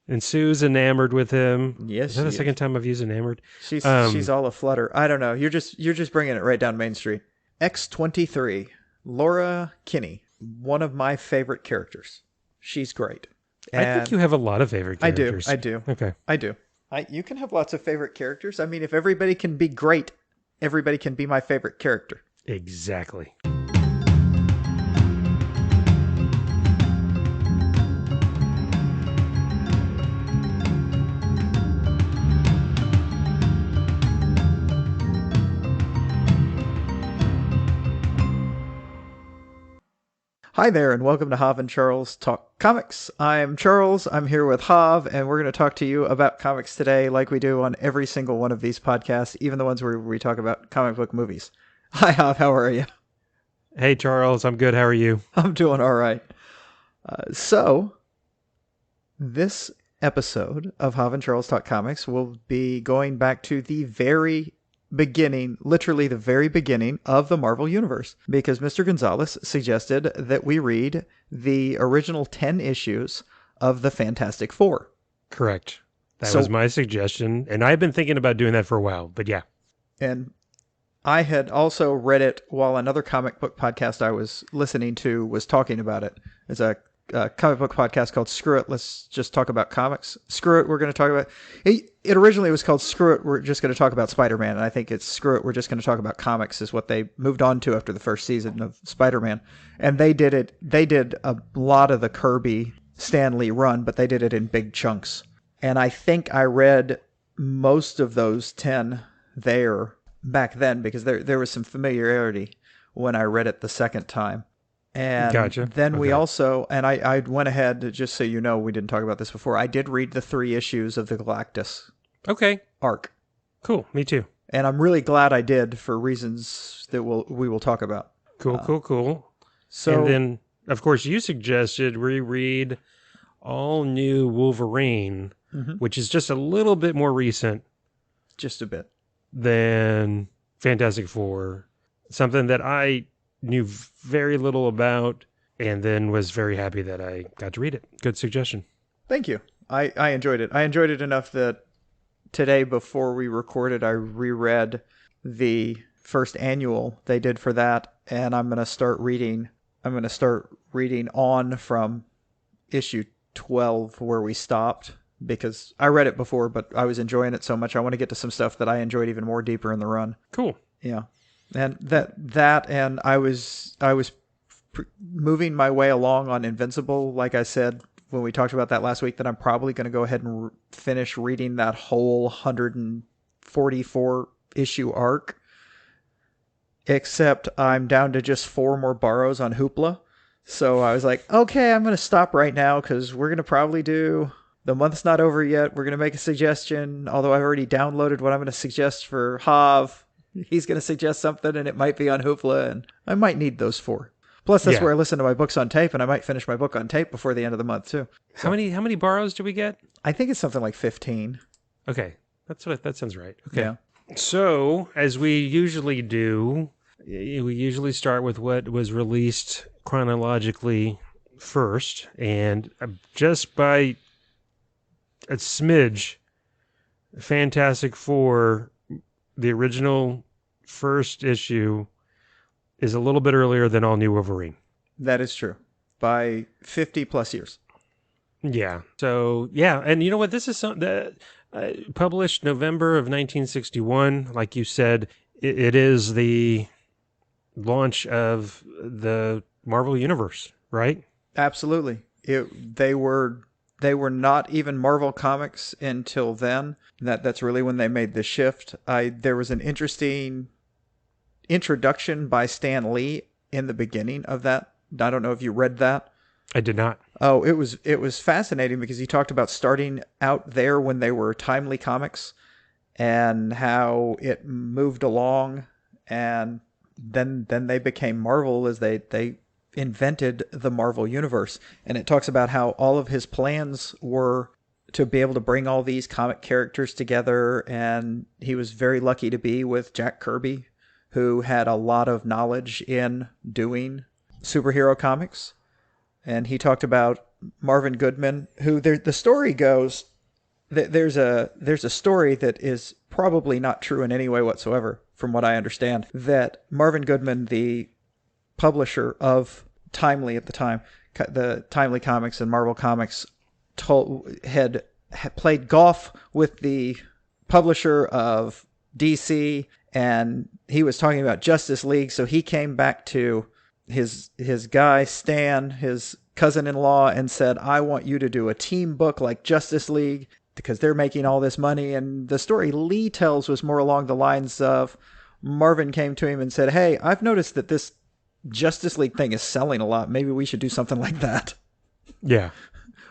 And Sue's enamored with him. Yes, Is that she the is. second time I've used enamored? She's all aflutter. I don't know. You're just bringing it right down Main Street. X23, Laura Kinney, one of my favorite characters. She's great. I think you And have a lot of favorite I do. characters. I do. Okay. I do. You can have lots of favorite characters. I mean, if everybody can be great, everybody can be my favorite character. Exactly. Hi there, and welcome to Hav and Charles Talk Comics. I'm Charles. I'm here with Hav, and we're going to talk to you about comics today, like we do on every single one of these podcasts, even the ones where we talk about comic book movies. Hi, Hav. How are you? Hey, Charles. I'm good. How are you? I'm doing all right. So, this episode of Hav and Charles Talk Comics will be going back to the very beginning, literally the very beginning of the Marvel Universe, because Mr. Gonzalez suggested that we read the original 10 issues of the Fantastic Four. Correct. That was my suggestion, and I've been thinking about doing that for a while, but yeah. And I had also read it while another comic book podcast I was listening to was talking about it. It's a comic book podcast called Screw It, Let's Just Talk About Comics. Screw It, we're going to talk about... It originally was called Screw It, We're Just Going to Talk About Spider-Man, and I think it's Screw It, We're Just Going to Talk About Comics is what they moved on to after the first season of Spider-Man. And they did a lot of the Kirby Stan Lee run, but they did it in big chunks. And I think I read most of those 10 there back then, because there was some familiarity when I read it the second time. And Gotcha. then we also, and I went ahead, just so you know, we didn't talk about this before, I did read the 3 issues of the Galactus arc. Cool. Me too. And I'm really glad I did for reasons that we will talk about. Cool. So, and then, of course, you suggested we read All New Wolverine, which is just a little bit more recent. Just a bit. Than Fantastic Four. Something that I knew very little about, and then was very happy that I got to read it. Good suggestion. Thank you. I enjoyed it. I enjoyed it enough that today, before we recorded, I reread the first annual they did for that, and I'm going to start reading on from issue 12 where we stopped, because I read it before, but I was enjoying it so much. I want to get to some stuff that I enjoyed even more deeper in the run. Cool. Yeah. And and I was moving my way along on Invincible, like I said when we talked about that last week, that I'm probably going to go ahead and finish reading that whole 144 issue arc. Except I'm down to just 4 more borrows on Hoopla. So I was like, okay, I'm going to stop right now, because we're going to probably do... The month's not over yet. We're going to make a suggestion, although I've already downloaded what I'm going to suggest for Hav. He's going to suggest something, and it might be on Hoopla, and I might need those 4. Plus, that's where I listen to my books on tape, and I might finish my book on tape before the end of the month, too. So, how many borrows do we get? I think it's something like 15. Okay. That sounds right. Okay. Yeah. So, as we usually do, we usually start with what was released chronologically first, and just by a smidge, Fantastic Four, the original first issue, is a little bit earlier than All New Wolverine. That is true. By 50 plus years. Yeah. So, yeah. And you know what? This is something that published November of 1961. Like you said, it is the launch of the Marvel Universe, right? Absolutely. They were not even Marvel Comics until then. That's really when they made the shift. There was an interesting introduction by Stan Lee in the beginning of that. I don't know if you read that. I did not. Oh, it was fascinating, because he talked about starting out there when they were Timely Comics and how it moved along, and then they became Marvel as they invented the Marvel Universe. And it talks about how all of his plans were to be able to bring all these comic characters together, and he was very lucky to be with Jack Kirby, who had a lot of knowledge in doing superhero comics. And he talked about Marvin Goodman, who the story goes that there's a story that is probably not true in any way whatsoever, from what I understand, that Marvin Goodman, the publisher of Timely at the time, the Timely Comics and Marvel Comics, had played golf with the publisher of DC, and he was talking about Justice League, so he came back to his guy Stan, his cousin-in-law, and said, I want you to do a team book like Justice League because they're making all this money. And the story Lee tells was more along the lines of Marvin came to him and said, hey, I've noticed that this Justice League thing is selling a lot. Maybe we should do something like that. Yeah.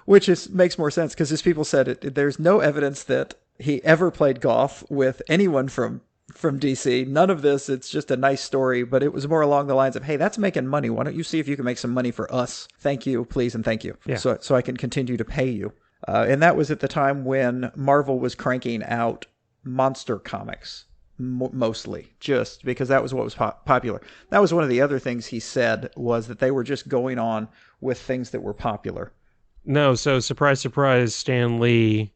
Which makes more sense because, as people said, there's no evidence that he ever played golf with anyone from DC. None of this. It's just a nice story, but it was more along the lines of, hey, that's making money. Why don't you see if you can make some money for us? Thank you, please, and thank you. Yeah. So I can continue to pay you. And that was at the time when Marvel was cranking out monster comics, mostly, just because that was what was popular. That was one of the other things he said, was that they were just going on with things that were popular. No, so surprise, surprise, Stan Lee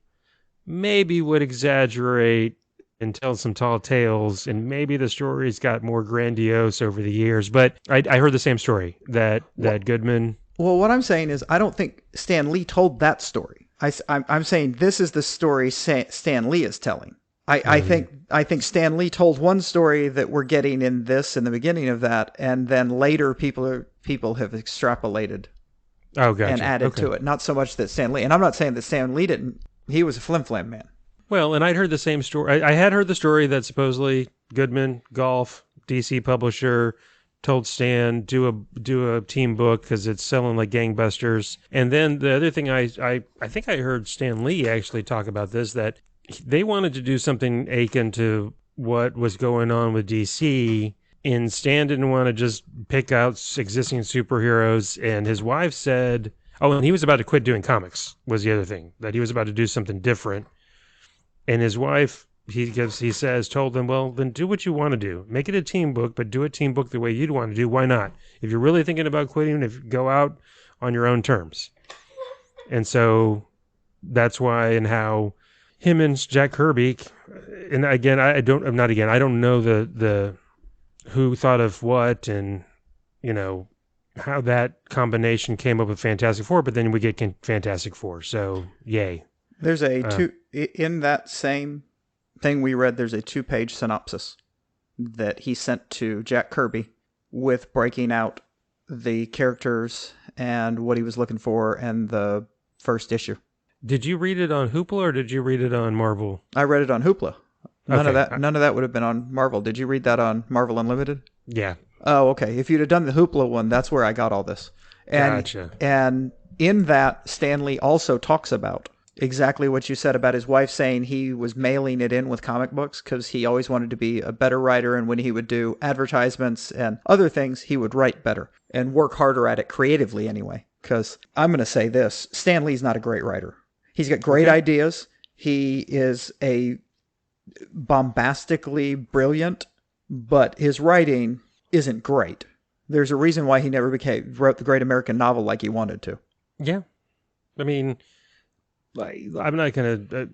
maybe would exaggerate and tell some tall tales, and maybe the stories got more grandiose over the years. But I heard the same story, that Goodman... Well, what I'm saying is I don't think Stan Lee told that story. I'm saying this is the story Stan Lee is telling. I think Stan Lee told one story that we're getting in this in the beginning of that, and then later people have extrapolated and added to it. Not so much that Stan Lee, and I'm not saying that Stan Lee didn't. He was a flim-flam man. Well, and I'd heard the same story. I had heard the story that supposedly Goodman, golf, DC publisher, told Stan, do a team book because it's selling like gangbusters. And then the other thing I think I heard Stan Lee actually talk about this, that they wanted to do something akin to what was going on with DC, and Stan didn't want to just pick out existing superheroes, and his wife said, oh, and he was about to quit doing comics, was the other thing, that he was about to do something different. And his wife, he says, told him, well, then do what you want to do. Make it a team book, but do a team book the way you'd want to do. Why not? If you're really thinking about quitting, go out on your own terms. And so that's why and how him and Jack Kirby, and again, I don't know the who thought of what, and how that combination came up with Fantastic Four, but then we get Fantastic Four. So yay. There's in that same thing we read, there's a 2-page synopsis that he sent to Jack Kirby with breaking out the characters and what he was looking for and the first issue. Did you read it on Hoopla or did you read it on Marvel? I read it on Hoopla. None of that would have been on Marvel. Did you read that on Marvel Unlimited? Yeah. Oh, okay. If you'd have done the Hoopla one, that's where I got all this. Gotcha. And in that, Stan Lee also talks about exactly what you said about his wife saying he was mailing it in with comic books because he always wanted to be a better writer, and when he would do advertisements and other things, he would write better and work harder at it creatively anyway. Because I'm going to say this, Stan Lee's not a great writer. He's got great ideas. He is a bombastically brilliant, but his writing isn't great. There's a reason why he never wrote the Great American Novel like he wanted to. Yeah. I mean, I'm not going to,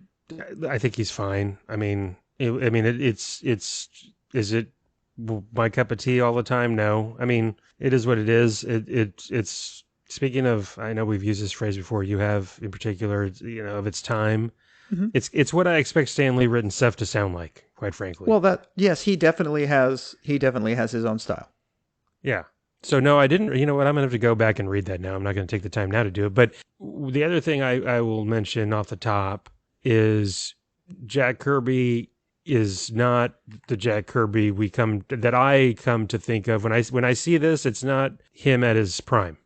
I think he's fine. I mean, is it my cup of tea all the time? No. I mean, it is what it is. It's, speaking of, I know we've used this phrase before, you have in particular, of its time. Mm-hmm. It's what I expect Stan Lee written stuff to sound like, quite frankly. Well, yes, he definitely has his own style. Yeah. So no, I didn't, you know what, I'm going to have to go back and read that now. I'm not going to take the time now to do it. But the other thing I will mention off the top is Jack Kirby is not the Jack Kirby that I come to think of. When I see this, it's not him at his prime.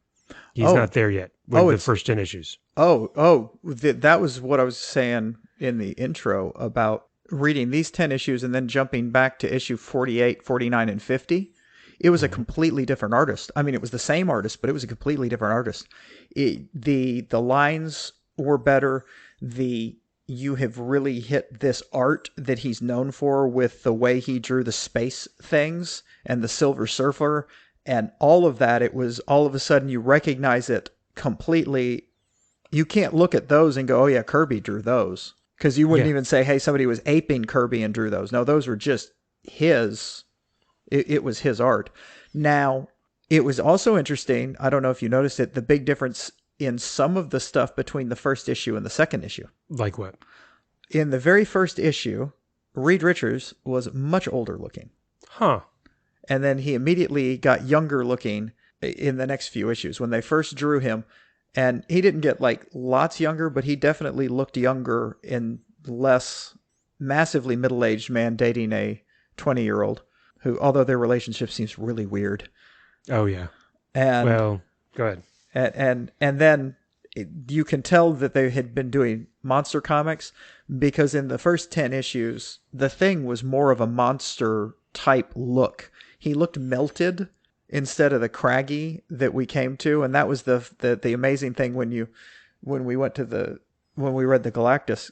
He's not there yet with the first 10 issues. That was what I was saying in the intro about reading these 10 issues and then jumping back to issue 48, 49, and 50. It was a completely different artist. I mean, it was the same artist, but it was a completely different artist. The lines were better. You have really hit this art that he's known for with the way he drew the space things and the Silver Surfer and all of that. It was all of a sudden you recognize it completely you can't look at those and go, oh yeah, Kirby drew those. Because you wouldn't Yeah. even say, hey, somebody was aping Kirby and drew those. No, those were just his. It was his art. Now, it was also interesting, I don't know if you noticed it, the big difference in some of the stuff between the first issue and the second issue. Like what? In the very first issue, Reed Richards was much older looking. Huh. And then he immediately got younger looking in the next few issues. When they first drew him, and he didn't get like lots younger, but he definitely looked younger and less massively middle-aged man dating a 20-year-old who, although their relationship seems really weird. Oh, yeah. And Well, go ahead. and then you can tell that they had been doing monster comics, because in the first 10 issues, the Thing was more of a monster type look. He looked melted instead of the craggy that we came to, and that was the amazing thing when we read the Galactus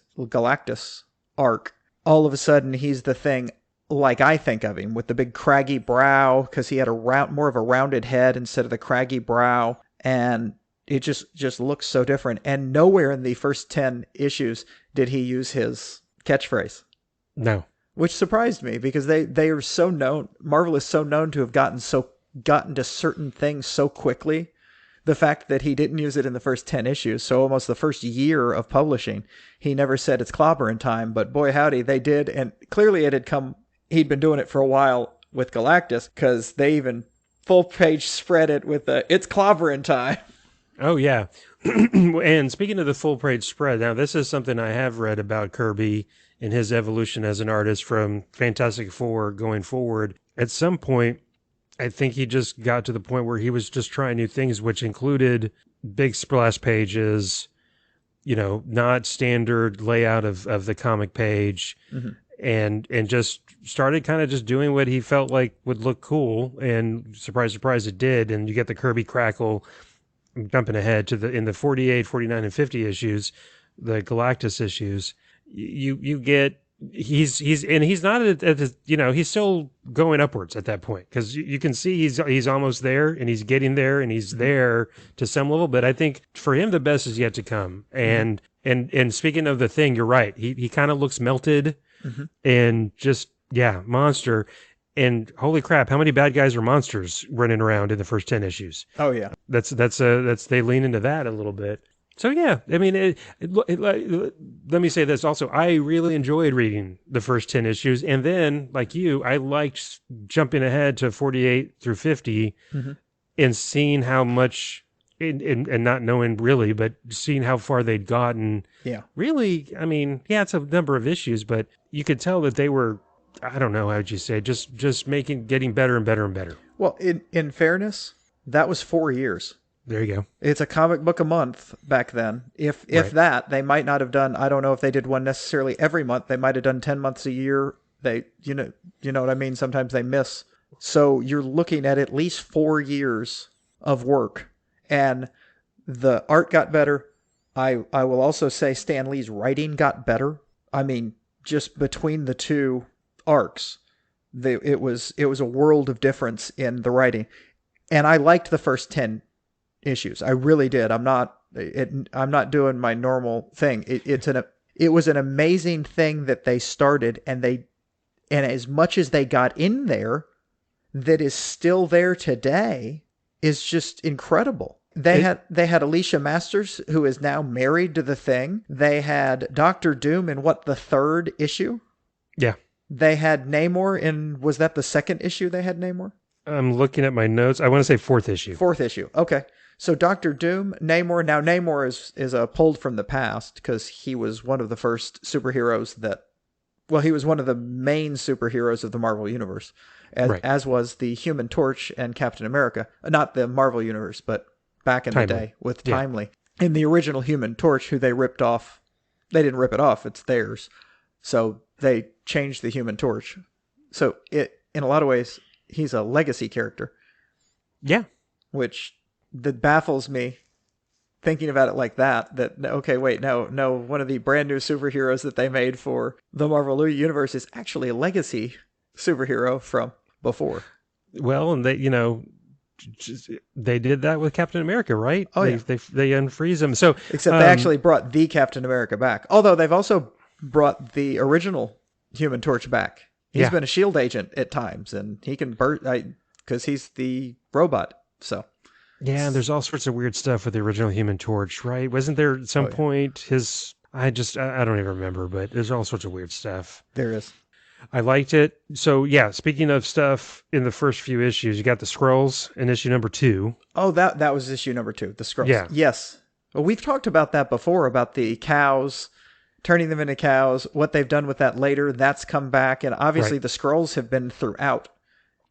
arc. All of a sudden, he's the Thing like I think of him, with the big craggy brow, because he had more of a rounded head instead of the craggy brow, and it just looks so different. And nowhere in the first 10 issues did he use his catchphrase. No. Which surprised me, because they are so known, Marvel is so known to have gotten to certain things so quickly. The fact that he didn't use it in the first 10 issues, so almost the first year of publishing, he never said it's clobbering time, but boy howdy, they did, and clearly he'd been doing it for a while with Galactus, because they even full-page spread it with it's clobbering time. Oh, yeah. And speaking of the full page spread, now this is something I have read about Kirby and his evolution as an artist from Fantastic Four going forward. At some point, I think he just got to the point where he was just trying new things, which included big splash pages, not standard layout of the comic page, and just started kind of just doing what he felt like would look cool. And surprise, surprise, it did. And you get the Kirby crackle. Jumping ahead to in the 48, 49, and 50 issues, the Galactus issues, you get he's not at the, he's still going upwards at that point, because you can see he's almost there, and he's getting there, and he's there to some level. But I think for him the best is yet to come. And speaking of the Thing, you're right. He kind of looks melted and just monster. And holy crap, how many bad guys are monsters running around in the first 10 issues? Oh yeah. That's they lean into that a little bit. So yeah, I mean, let me say this also. I really enjoyed reading the first 10 issues, and then, like you, I liked jumping ahead to 48 through 50 and seeing how much, and not knowing really, but seeing how far they'd gotten. Yeah. Really, I mean, yeah, it's a number of issues, but you could tell that they were, I don't know, how would you say, just getting better and better and better. Well, in fairness, that was 4 years. There you go. It's a comic book a month back then. If Right. that, they might not have done, I don't know if they did one necessarily every month. They might have done 10 months a year. They, you know what I mean? Sometimes they miss. So you're looking at least 4 years of work, and the art got better. I will also say Stan Lee's writing got better. I mean, just between the two arcs, it was a world of difference in the writing. And I liked the first 10 issues. I really did. I'm not doing my normal thing. It was an amazing thing that they started, and as much as they got in there that is still there today is just incredible. They had Alicia Masters, who is now married to the Thing. They had Doctor Doom in the third issue? Yeah. They had Namor was that the second issue they had Namor? I'm looking at my notes. I want to say fourth issue. Fourth issue. Okay. So Doctor Doom, Namor. Now Namor is pulled from the past, because he was one of the first superheroes he was one of the main superheroes of the Marvel Universe, as was the Human Torch and Captain America. Not the Marvel Universe, but back in the day with Timely. In the original Human Torch, who they ripped off, they didn't rip it off, it's theirs. So they changed the Human Torch. So in a lot of ways, he's a legacy character. Yeah. Which that baffles me, thinking about it like that, okay, wait, no, one of the brand new superheroes that they made for the Marvel Universe is actually a legacy superhero from before. Well, and they, they did that with Captain America, right? Oh, yeah. They unfreeze him. So Except they actually brought the Captain America back. Although they've also brought the original Human Torch back. He's been a shield agent at times, and he can burst because he's the robot. So yeah, there's all sorts of weird stuff with the original Human Torch, right? Wasn't there at some point his? I don't even remember, but there's all sorts of weird stuff. There is. I liked it. So yeah, speaking of stuff in the first few issues, you got the Skrulls in issue number 2. Oh, that was issue number 2, the Skrulls. Yeah. Yes. Well, we've talked about that before, about the cows, turning them into cows, what they've done with that later. That's come back, and obviously the Skrulls have been throughout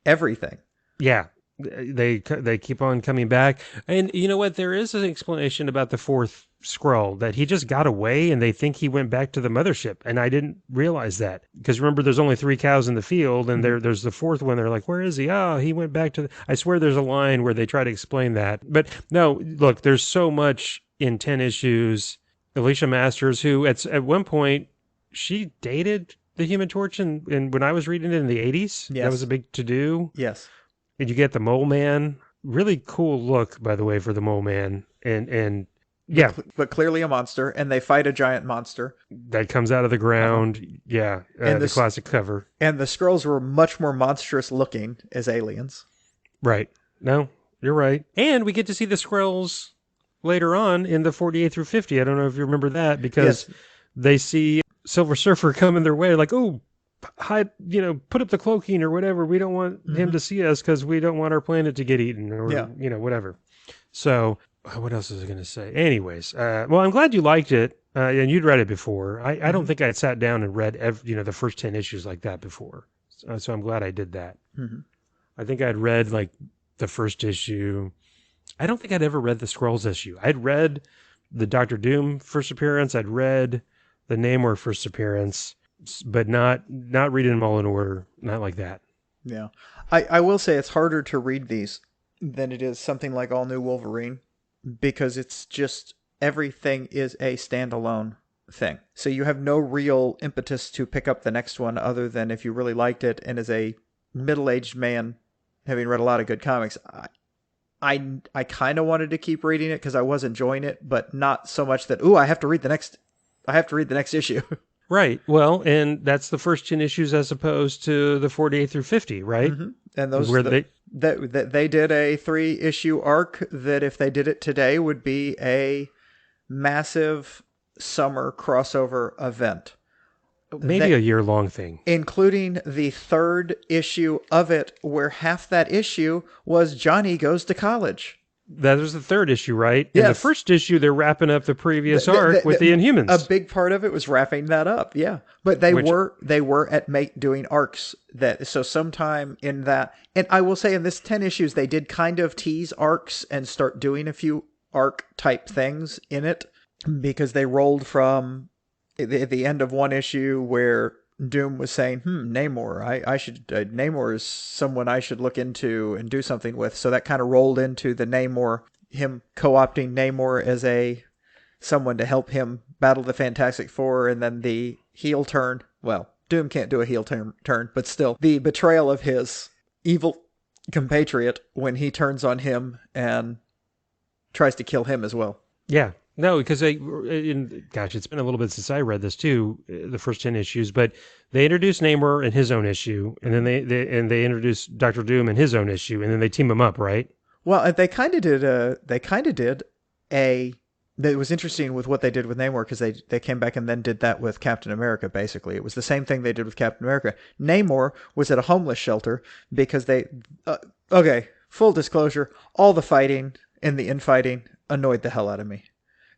everything. Yeah. They keep on coming back. And you know what? There is an explanation about the fourth Skrull, that he just got away and they think he went back to the mothership. And I didn't realize that. Because remember, there's only 3 cows in the field, and there's the fourth one. They're like, where is he? Oh, he went back to the... I swear there's a line where they try to explain that. But no, look, there's so much in 10 issues. Alicia Masters, who at one point, she dated the Human Torch, and when I was reading it in the 80s, that was a big to-do. Yes. And you get the Mole Man. Really cool look, by the way, for the Mole Man. And yeah. But clearly a monster, and they fight a giant monster. That comes out of the ground. Yeah. And the classic cover. And the Skrulls were much more monstrous looking as aliens. Right. No, you're right. And we get to see the Skrulls later on in the 48 through 50. I don't know if you remember that, because they see Silver Surfer coming their way, like, oh, hide, put up the cloaking or whatever. We don't want him to see us because we don't want our planet to get eaten or, whatever. So what else was I going to say? Anyways, well, I'm glad you liked it. And you'd read it before. I don't think I'd sat down and read, the first 10 issues like that before. So I'm glad I did that. Mm-hmm. I think I'd read like the first issue. I don't think I'd ever read the Skrulls issue. I'd read the Doctor Doom first appearance. I'd read the Namor first appearance, but not reading them all in order. Not like that. Yeah. I will say it's harder to read these than it is something like All New Wolverine, because it's just everything is a standalone thing. So you have no real impetus to pick up the next one other than if you really liked it. And as a middle-aged man, having read a lot of good comics, I kind of wanted to keep reading it because I was enjoying it, but not so much that, I have to read the next issue. Right. Well, and that's the first 10 issues as opposed to the 48 through 50, right? Mm-hmm. And those they did a 3-issue arc that, if they did it today, would be a massive summer crossover event. Maybe a year-long thing. Including the 3rd issue of it, where half that issue was Johnny Goes to College. That was the 3rd issue, right? Yes. In the first issue, they're wrapping up the previous arc with the Inhumans. A big part of it was wrapping that up, yeah. But they were at doing arcs so sometime in that, and I will say in this 10 issues, they did kind of tease arcs and start doing a few arc type things in it, because they rolled from the end of one issue where Doom was saying, Namor, I should, Namor is someone I should look into and do something with. So that kind of rolled into the Namor, him co-opting Namor as someone to help him battle the Fantastic Four, and then the heel turn. Well, Doom can't do a heel turn, but still, the betrayal of his evil compatriot when he turns on him and tries to kill him as well. Yeah. No, because it's been a little bit since I read this too, the first 10 issues, but they introduced Namor in his own issue, and then they introduced Dr. Doom in his own issue, and then they team them up, right? Well, they kind of did that was interesting with what they did with Namor, because they came back and then did that with Captain America, basically. It was the same thing they did with Captain America. Namor was at a homeless shelter because full disclosure, all the fighting and the infighting annoyed the hell out of me.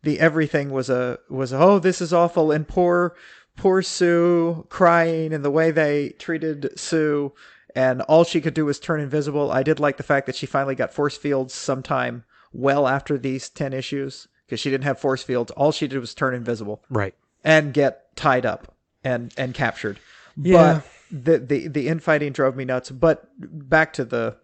The everything was this is awful, and poor Sue crying, and the way they treated Sue, and all she could do was turn invisible. I did like the fact that she finally got force fields sometime well after these 10 issues, because she didn't have force fields. All she did was turn invisible. Right. And get tied up and captured. Yeah. But the infighting drove me nuts. But back to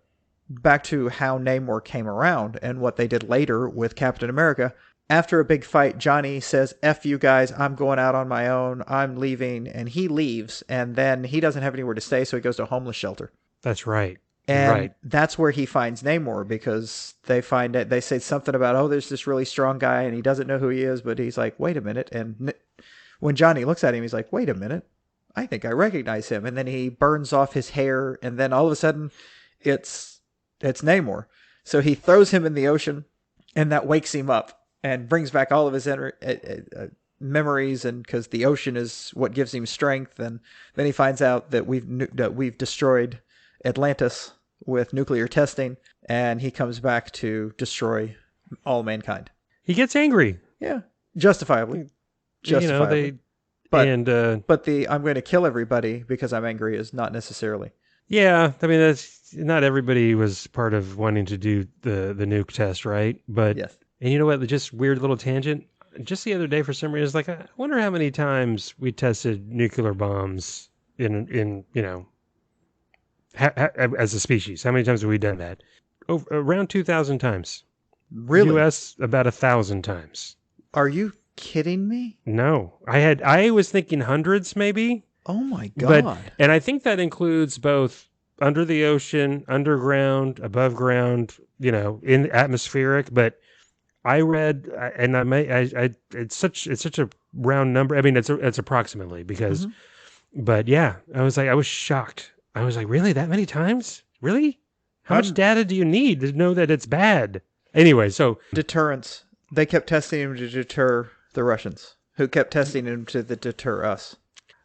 how Namor came around and what they did later with Captain America. After a big fight, Johnny says, F you guys, I'm going out on my own, I'm leaving, and he leaves, and then he doesn't have anywhere to stay, so he goes to a homeless shelter. That's right. And Right. that's where he finds Namor, because they say something about, oh, there's this really strong guy and he doesn't know who he is, but he's like, wait a minute. And when Johnny looks at him, he's like, wait a minute, I think I recognize him. And then he burns off his hair, and then all of a sudden it's Namor. So he throws him in the ocean, and that wakes him up and brings back all of his memories, and because the ocean is what gives him strength. And then he finds out that we've destroyed Atlantis with nuclear testing, and he comes back to destroy all mankind. He gets angry. Yeah, justifiably. You know, Justifiably. But and but the I'm going to kill everybody because I'm angry is not necessarily. yeah, I mean, that's not everybody was part of wanting to do the nuke test, right? But Yes. and you know what? Just weird little tangent. Just the other day, for some reason, it's like I wonder how many times we tested nuclear bombs in as a species. How many times have we done that? Around 2,000 times. Really? U.S. about 1,000 times. Are you kidding me? No, I was thinking hundreds maybe, Oh my but god. and I think that includes both under the ocean, underground, above ground, in atmospheric. But I read, and it's such a round number. I mean, it's approximately because, but yeah, I was shocked. I was like, really, that many times? Really? How much data do you need to know that it's bad? Anyway, so Deterrence. They kept testing him to deter the Russians, who kept testing him to deter us.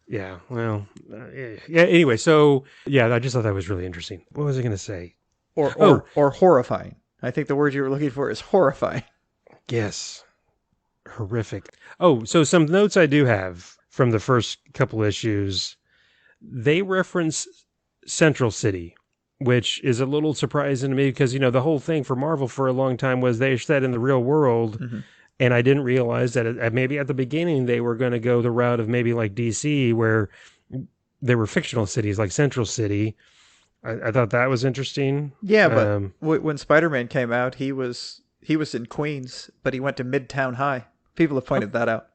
yeah, well, yeah. Anyway, so yeah, I just thought that was really interesting. What was I going to say? Or horrifying. I think the word you were looking for is horrifying. Yes, horrific. Oh, so some notes I do have from the first couple issues. They reference Central City, which is a little surprising to me because, the whole thing for Marvel for a long time was they said in the real world, and I didn't realize that maybe at the beginning they were going to go the route of maybe like DC, where there were fictional cities like Central City. I thought that was interesting. Yeah, but when Spider-Man came out, he was in Queens, but he went to Midtown High. People have pointed that out.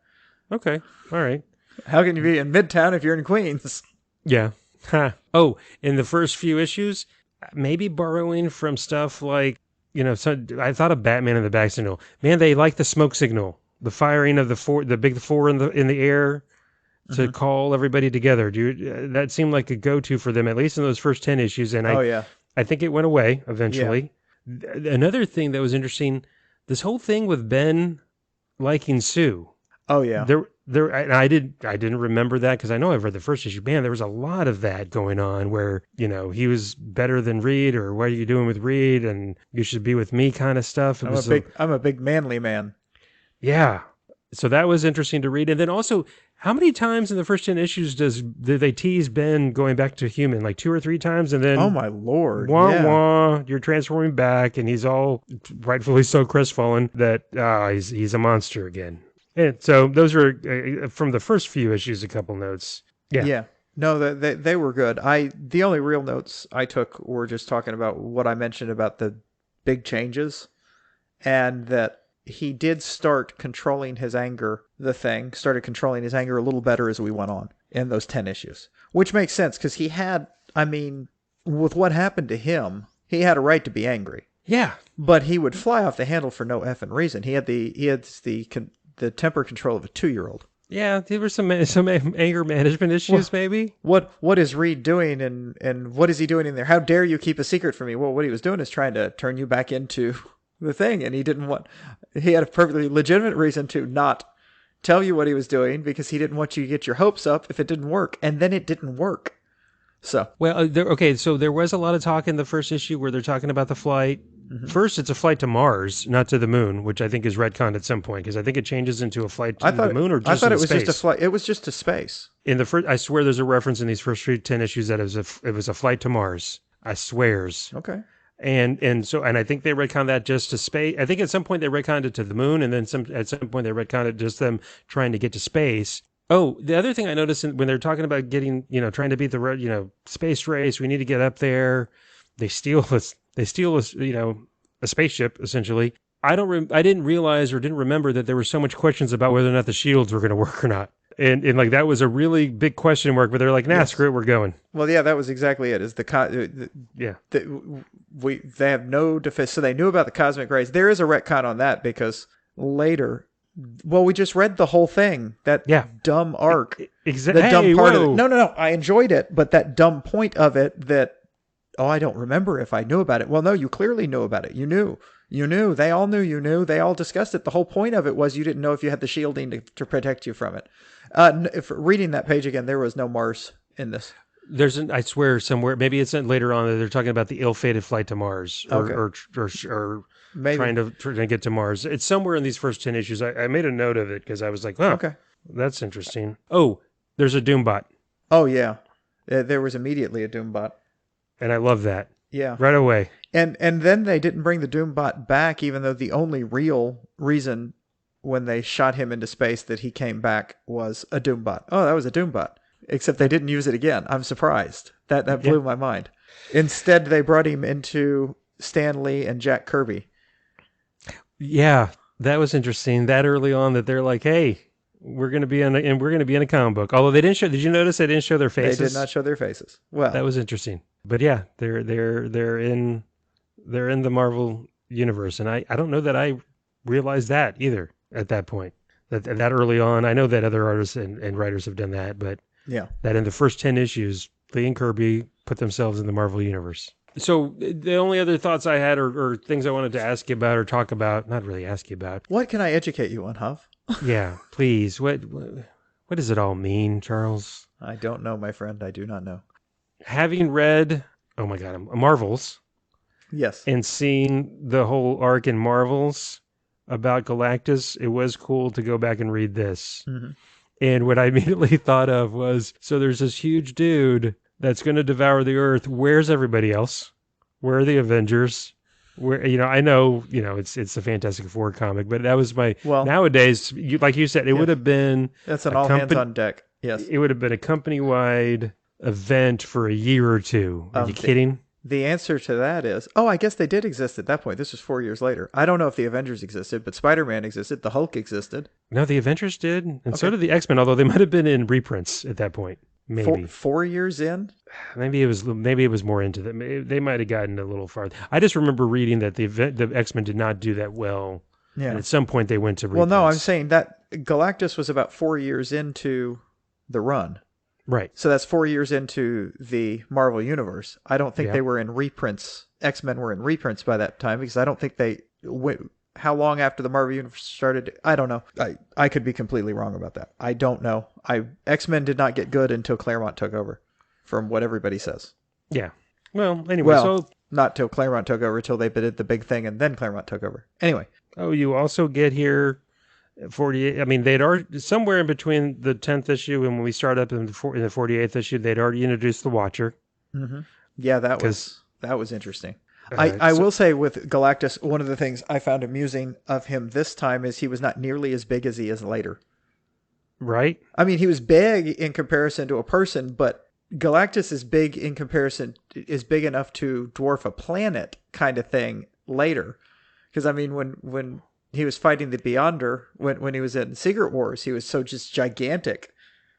Okay, all right. How can you be in Midtown if you're in Queens? Yeah. Huh. Oh, in the first few issues, maybe borrowing from stuff like, I thought of Batman and the Bat Signal. Man, they like the smoke signal, the firing of the big four in the air to call everybody together. Dude, that seemed like a go-to for them, at least in those first 10 issues. And I think it went away eventually. Yeah. Another thing that was interesting, this whole thing with Ben liking Sue. Oh yeah. I didn't remember that because I know I've read the first issue. Man, there was a lot of that going on where, he was better than Reed, or what are you doing with Reed, and you should be with me kind of stuff. I'm a big manly man. Yeah. So that was interesting to read. And then also, how many times in the first 10 issues do they tease Ben going back to human? Like 2 or 3 times, and then oh my lord, wah, you're transforming back, and he's all rightfully so crestfallen that he's a monster again. And so those are from the first few issues. A couple notes. Yeah. Yeah. No, they were good. The only real notes I took were just talking about what I mentioned about the big changes, and that he did start controlling his anger. Started controlling his anger a little better as we went on in those 10 issues, which makes sense because with what happened to him, he had a right to be angry. Yeah. But he would fly off the handle for no effing reason. He had the temper control of a 2-year-old. Yeah, there were some anger management issues, maybe. What is Reed doing, and what is he doing in there? How dare you keep a secret from me? Well, what he was doing is trying to turn you back into the thing, and he had a perfectly legitimate reason to not tell you what he was doing, because he didn't want you to get your hopes up if it didn't work, and then it didn't work. So well, so there was a lot of talk in the first issue where they're talking about the flight. First, it's a flight to Mars, not to the moon, which I think is retconned at some point, because I think it changes into a flight to the moon, or just I thought it was space. just a flight. It was just to space. In the first, I swear there's a reference in these first 10 issues that it was a flight to Mars. I swears. Okay. And I think they retconned that just to space. I think at some point they retconned it to the moon, and then at some point they retconned it just them trying to get to space. Oh, the other thing I noticed when they're talking about getting, trying to beat the, space race, we need to get up there. They steal us, a spaceship, essentially. I didn't realize or didn't remember that there were so much questions about whether or not the shields were going to work or not. And like that was a really big question mark, but they're like, nah, Yes. screw it, we're going. Well, yeah, that was exactly it. Is Yeah. they have no defense, so they knew about the cosmic rays. There is a retcon on that because later, well, we just read the whole thing. That dumb arc, Exactly. the dumb part of it. Whoa. No. I enjoyed it, but that dumb point of it that, oh, I don't remember if I knew about it. Well, no, you clearly knew about it. You knew. You knew. They all knew you knew. They all discussed it. The whole point of it was you didn't know if you had the shielding to protect you from it. If reading that page again, there was no Mars in this. I swear somewhere, maybe it's later on that they're talking about the ill-fated flight to Mars or Maybe. trying to get to Mars. It's somewhere in these first 10 issues. I made a note of it because I was like, oh, Okay. that's interesting. Oh, there's a Doombot. Oh, yeah. There was immediately a Doombot. And I love that. Yeah. Right away. And then they didn't bring the Doombot back, even though the only real reason when they shot him into space that he came back was a Doombot. Oh, that was a Doombot. Except they didn't use it again. I'm surprised. That blew my mind. Instead, they brought him into Stan Lee and Jack Kirby. Yeah, that was interesting. That early on, that they're like, "Hey, we're going to be in a comic book." Although they didn't show. Did you notice they didn't show their faces? They did not show their faces. Well, that was interesting. But yeah, they're in the Marvel universe, and I don't know that I realized that either at that point. That early on, I know that other artists and writers have done that, but yeah, that in the first 10 issues, Lee and Kirby put themselves in the Marvel universe. So the only other thoughts I had or things I wanted to ask you about or talk about, not really ask you about. What can I educate you on, Huff? Yeah, please. What does it all mean, Charles? I don't know, my friend. I do not know. Having read, oh my God, Marvels. Yes. And seeing the whole arc in Marvels about Galactus, it was cool to go back and read this. Mm-hmm. And what I immediately thought of was, so there's this huge dude that's going to devour the Earth. Where's everybody else? Where are the Avengers? Where, I know, it's a Fantastic Four comic, but that was nowadays, like you said, it would have been... That's an all hands on deck. Yes. It would have been a company-wide event for a year or two. Are you kidding? The answer to that is, I guess they did exist at that point. This was 4 years later. I don't know if the Avengers existed, but Spider-Man existed. The Hulk existed. No, the Avengers did, and so did the X-Men, although they might have been in reprints at that point. Maybe 4 years in. Maybe it was more into that. They might have gotten a little farther. I just remember reading that the X-Men did not do that well. Yeah. And at some point they went to reprints. Well, no, I'm saying that Galactus was about 4 years into the run. Right. So that's 4 years into the Marvel Universe. I don't think they were in reprints. X-Men were in reprints by that time because I don't think they went. How long after the Marvel Universe started? I don't know. I could be completely wrong about that. I don't know. X-Men did not get good until Claremont took over, from what everybody says. Yeah. Well, anyway, so not till Claremont took over, till they did the big thing, and then Claremont took over. Anyway. Oh, you also get here 48. I mean, they'd already somewhere in between the 10th issue and when we start up in the 48th issue, they'd already introduced the Watcher. Mm-hmm. Yeah, that was interesting. I will say with Galactus, one of the things I found amusing of him this time is he was not nearly as big as he is later. Right? I mean, he was big in comparison to a person, but Galactus is big in comparison, is big enough to dwarf a planet kind of thing later. Because, I mean, when he was fighting the Beyonder, when he was in Secret Wars, he was so just gigantic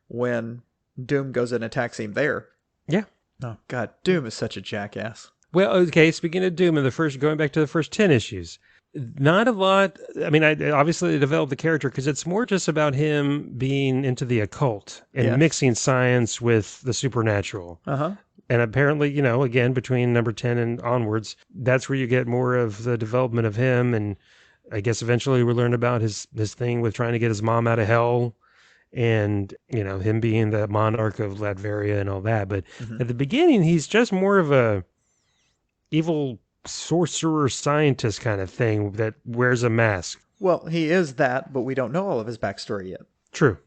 when Doom goes and attacks him there. Yeah. Oh, God, Doom is such a jackass. Well, okay, speaking of Doom, going back to the first 10 issues, not a lot. I mean, obviously they developed the character because it's more just about him being into the occult and mixing science with the supernatural. Uh-huh. And apparently, again, between number 10 and onwards, that's where you get more of the development of him. And I guess eventually we'll learn about his thing with trying to get his mom out of hell and, him being the monarch of Latveria and all that. But at the beginning, he's just more of a evil sorcerer scientist kind of thing that wears a mask. Well, he is that, but we don't know all of his backstory yet. True.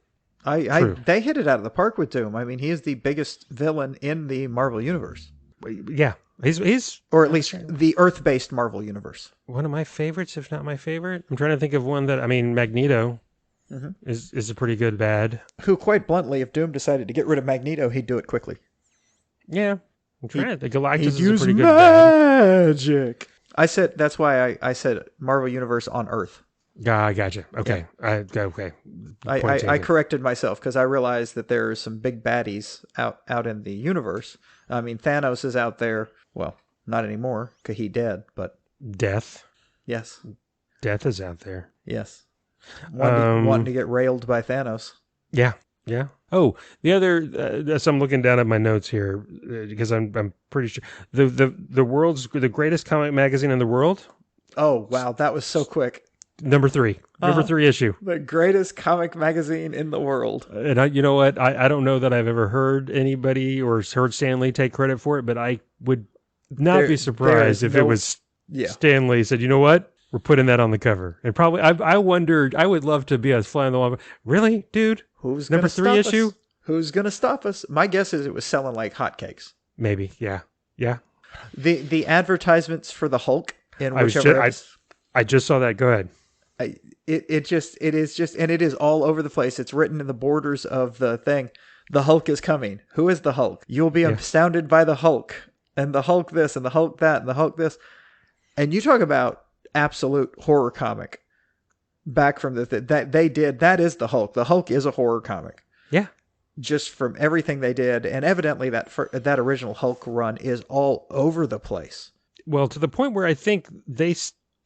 They hit it out of the park with Doom. I mean, he is the biggest villain in the Marvel Universe. Yeah. He's or at least the Earth-based Marvel Universe. One of my favorites, if not my favorite. I'm trying to think of one that, Magneto is a pretty good bad. Who, quite bluntly, if Doom decided to get rid of Magneto, he'd do it quickly. Yeah. I'm trying to think. Galactus is a pretty good bad. Magic. I said, that's why I said Marvel Universe on Earth. I gotcha. Okay. Okay. Point I taken. corrected myself because I realized that there are some big baddies out in the universe. I mean, Thanos is out there. Well, not anymore because he dead. But Death. yes, Death is out there. yes, wanting to Um, get railed by Thanos. yeah. Yeah. Oh, the other, so I'm looking down at my notes here because I'm pretty sure the greatest comic magazine in the world, Oh wow, that was so quick. number three, number Uh-huh. three issue. The greatest comic magazine in the world. And you know what? I don't know that I've ever heard anybody or heard Stanley take credit for it, but I would not be There is surprised if it no. was Yeah. Stanley said, you know what? We're putting that on the cover. And probably, I wondered, I would love to be a fly on the wall. But really, dude? Who's Number gonna three stop issue? us? Who's gonna stop us? My guess is it was selling like hotcakes. Maybe. Yeah. Yeah. The advertisements for the Hulk in I was whichever just, episode. I just saw that. Go ahead. It is just, and it is all over the place. It's written in the borders of the thing. The Hulk is coming. Who is the Hulk? You'll be Yeah. astounded by the Hulk, and the Hulk this, and the Hulk that, and the Hulk this. And you talk about absolute horror comic. Back from that they did. That is the Hulk. The Hulk is a horror comic. Yeah. Just from everything they did, and evidently that original Hulk run is all over the place. Well, to the point where I think they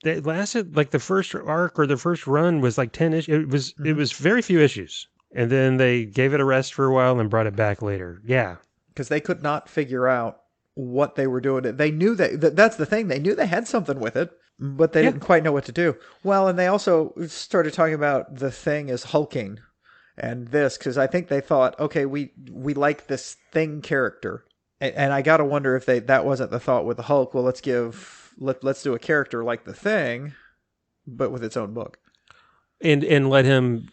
lasted like the first arc or the first run was like 10 issues. It was very few issues. And then they gave it a rest for a while and brought it back later. Yeah. Because they could not figure out what they were doing. They knew that's the thing. They knew they had something with it, but they didn't quite know what to do. Well, and they also started talking about the Thing as hulking and this, because I think they thought, okay, we like this Thing character. And I got to wonder if that wasn't the thought with the Hulk. Well, let's do a character like the Thing, but with its own book. And let him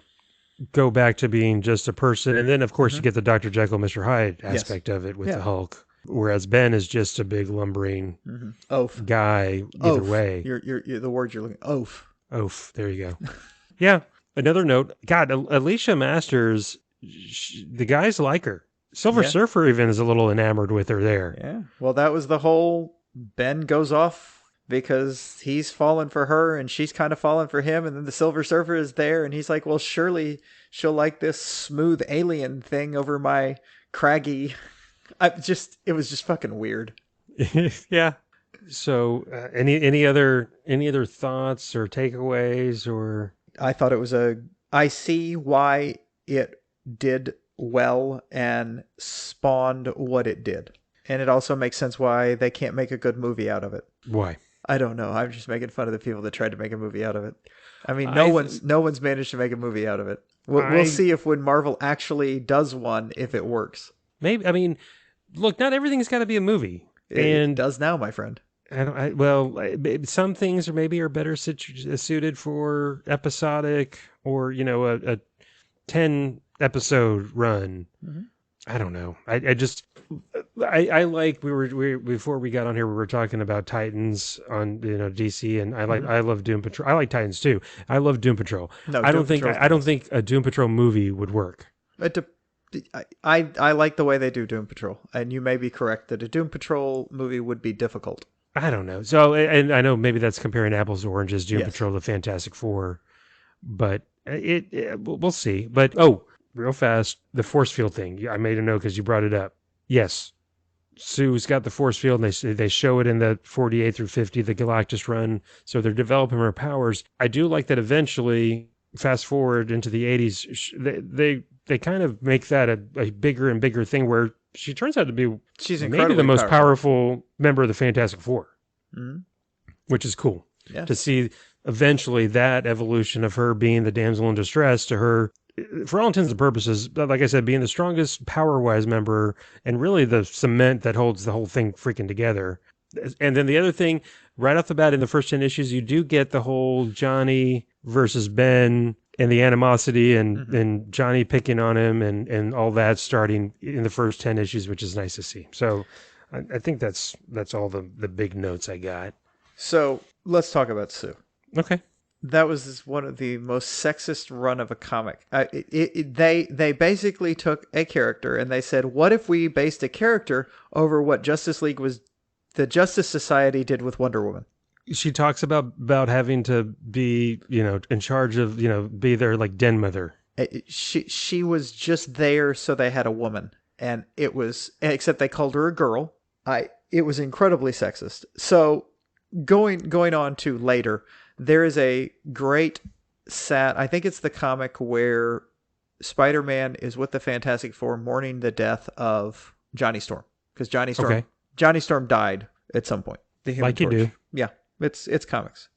go back to being just a person. And then, of course, you get the Dr. Jekyll, Mr. Hyde aspect of it with the Hulk. Whereas Ben is just a big lumbering Oaf. guy either way. You're the word you're looking. Oaf. Oaf. There you go. Yeah. Another note. God, Alicia Masters, the guys like her. Silver Surfer even is a little enamored with her there. Yeah. Well, that was the whole Ben goes off because he's fallen for her and she's kind of fallen for him. And then the Silver Surfer is there and he's like, well, surely she'll like this smooth alien thing over my craggy. It was just fucking weird. Yeah. So, any other thoughts or takeaways or? I thought it was I see why it did well and spawned what it did. And it also makes sense why they can't make a good movie out of it. Why? I don't know. I'm just making fun of the people that tried to make a movie out of it. I mean, no one's managed to make a movie out of it. We'll see if when Marvel actually does one, if it works. Maybe. I mean, look, not everything's got to be a movie. It does now, my friend. Some things are better suited for episodic or, a 10 episode run. Mm-hmm. I don't know. I like, before we got on here, we were talking about Titans on, DC, and I love Doom Patrol. I like Titans too. I love Doom Patrol. No, I don't think a Doom Patrol movie would work. I like the way they do Doom Patrol, and you may be correct that a Doom Patrol movie would be difficult. I don't know. So, and I know maybe that's comparing apples to oranges, Doom Patrol to Fantastic Four, but we'll see. But, real fast, the force field thing. I made a note because you brought it up. Yes, Sue's got the force field, and they show it in the 48 through 50, the Galactus run, so they're developing her powers. I do like that eventually, fast forward into the 80s, they kind of make that a bigger and bigger thing where she turns out to be maybe the most powerful member of the Fantastic Four, which is cool to see eventually that evolution of her being the damsel in distress to her, for all intents and purposes, like I said, being the strongest power-wise member and really the cement that holds the whole thing freaking together. And then the other thing, right off the bat in the first 10 issues, you do get the whole Johnny versus Ben and the animosity and Johnny picking on him and all that starting in the first 10 issues, which is nice to see. So I think that's all the big notes I got. So let's talk about Sue. Okay. That was one of the most sexist run of a comic. They basically took a character and they said, what if we based a character over what the Justice Society did with Wonder Woman? she talks about having to be, in charge of, be their like den mother. She was just there so they had a woman, and it was, except they called her a girl. It was incredibly sexist. So going on to later, there is a great I think it's the comic where Spider-Man is with the Fantastic Four mourning the death of Johnny Storm, because Johnny Storm died at some point. The Human Like you Torch. do. Yeah, it's comics.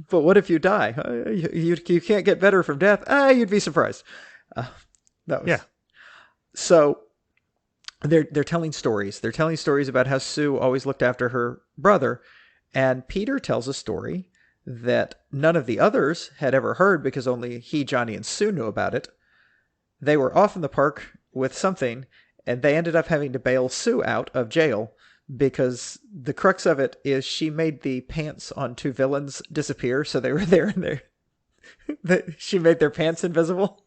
But what if you die? You can't get better from death. You'd be surprised. That was Yeah. So they're telling stories. They're telling stories about how Sue always looked after her brother, and Peter tells a story that none of the others had ever heard because only he, Johnny, and Sue knew about it. They were off in the park with something, and they ended up having to bail Sue out of jail because the crux of it is she made the pants on two villains disappear, so they were there and she made their pants invisible.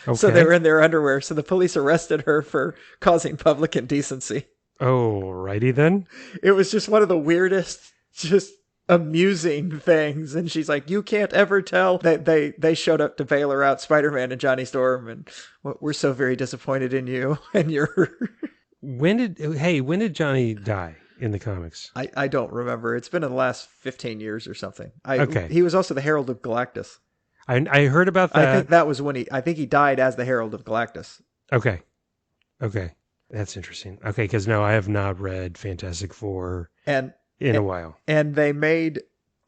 Okay. So they were in their underwear, so the police arrested her for causing public indecency. Alrighty then. It was just one of the weirdest, just amusing things, and she's like, you can't ever tell. They showed up to bail her out, Spider-Man and Johnny Storm, and we're so very disappointed in you and your when did Johnny die in the comics? I don't remember. It's been in the last 15 years or something. Okay. He was also the Herald of Galactus. I heard about that. I think that was when I think he died as the Herald of Galactus. Okay, that's interesting. Okay, because no, I have not read Fantastic Four in a while. And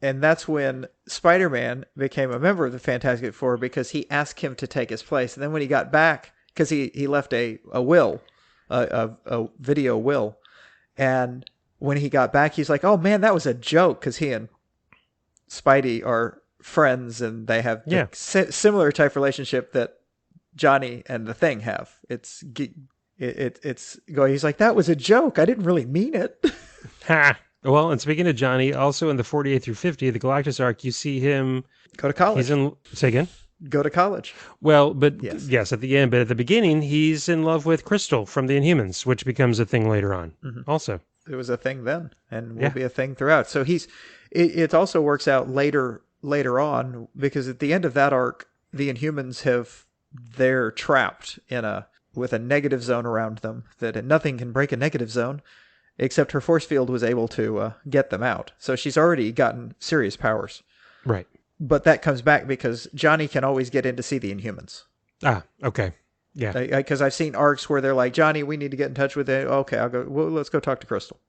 that's when Spider-Man became a member of the Fantastic Four, because he asked him to take his place. And then when he got back, because he left a will, a video will, and when he got back, he's like, oh man, that was a joke, because he and Spidey are friends, and they have the similar type relationship that Johnny and the Thing have. It's going. He's like, that was a joke. I didn't really mean it. Ha. Well, and speaking of Johnny, also in the 48 through 50, the Galactus arc, you see him go to college. Say again. Go to college. Well, but yes, at the end, but at the beginning, he's in love with Crystal from the Inhumans, which becomes a thing later on. Mm-hmm. Also, it was a thing then, and will be a thing throughout. So it also works out later on, because at the end of that arc, the Inhumans they're trapped with a negative zone around them, that nothing can break a negative zone, except her force field was able to get them out. So she's already gotten serious powers. Right. But that comes back because Johnny can always get in to see the Inhumans. Ah, okay. Yeah. Because I've seen arcs where they're like, Johnny, we need to get in touch with it. Okay, I'll go. Well, let's go talk to Crystal.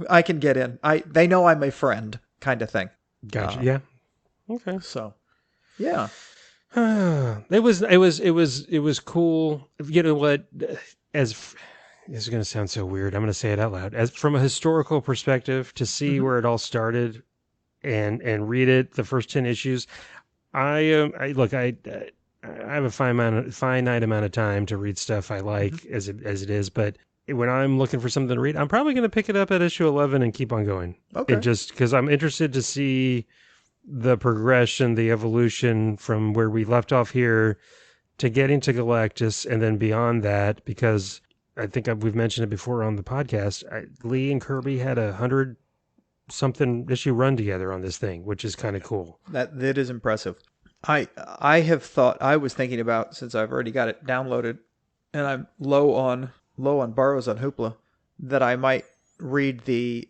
I can get in. They know I'm a friend, kind of thing. Gotcha. Yeah. Okay. So, yeah. It was cool. You know what? This is going to sound so weird. I'm going to say it out loud. As from a historical perspective, to see where it all started, and read it, the first 10 issues. I have a finite amount of time to read stuff I like as it is, but when I'm looking for something to read, I'm probably going to pick it up at issue 11 and keep on going. Okay. And just because I'm interested to see the progression, the evolution from where we left off here to getting to Galactus, and then beyond that, because I think we've mentioned it before on the podcast, Lee and Kirby had 100-something issue run together on this thing, which is kind of cool. That is impressive. I was thinking about, since I've already got it downloaded and I'm low on borrows on Hoopla, that I might read the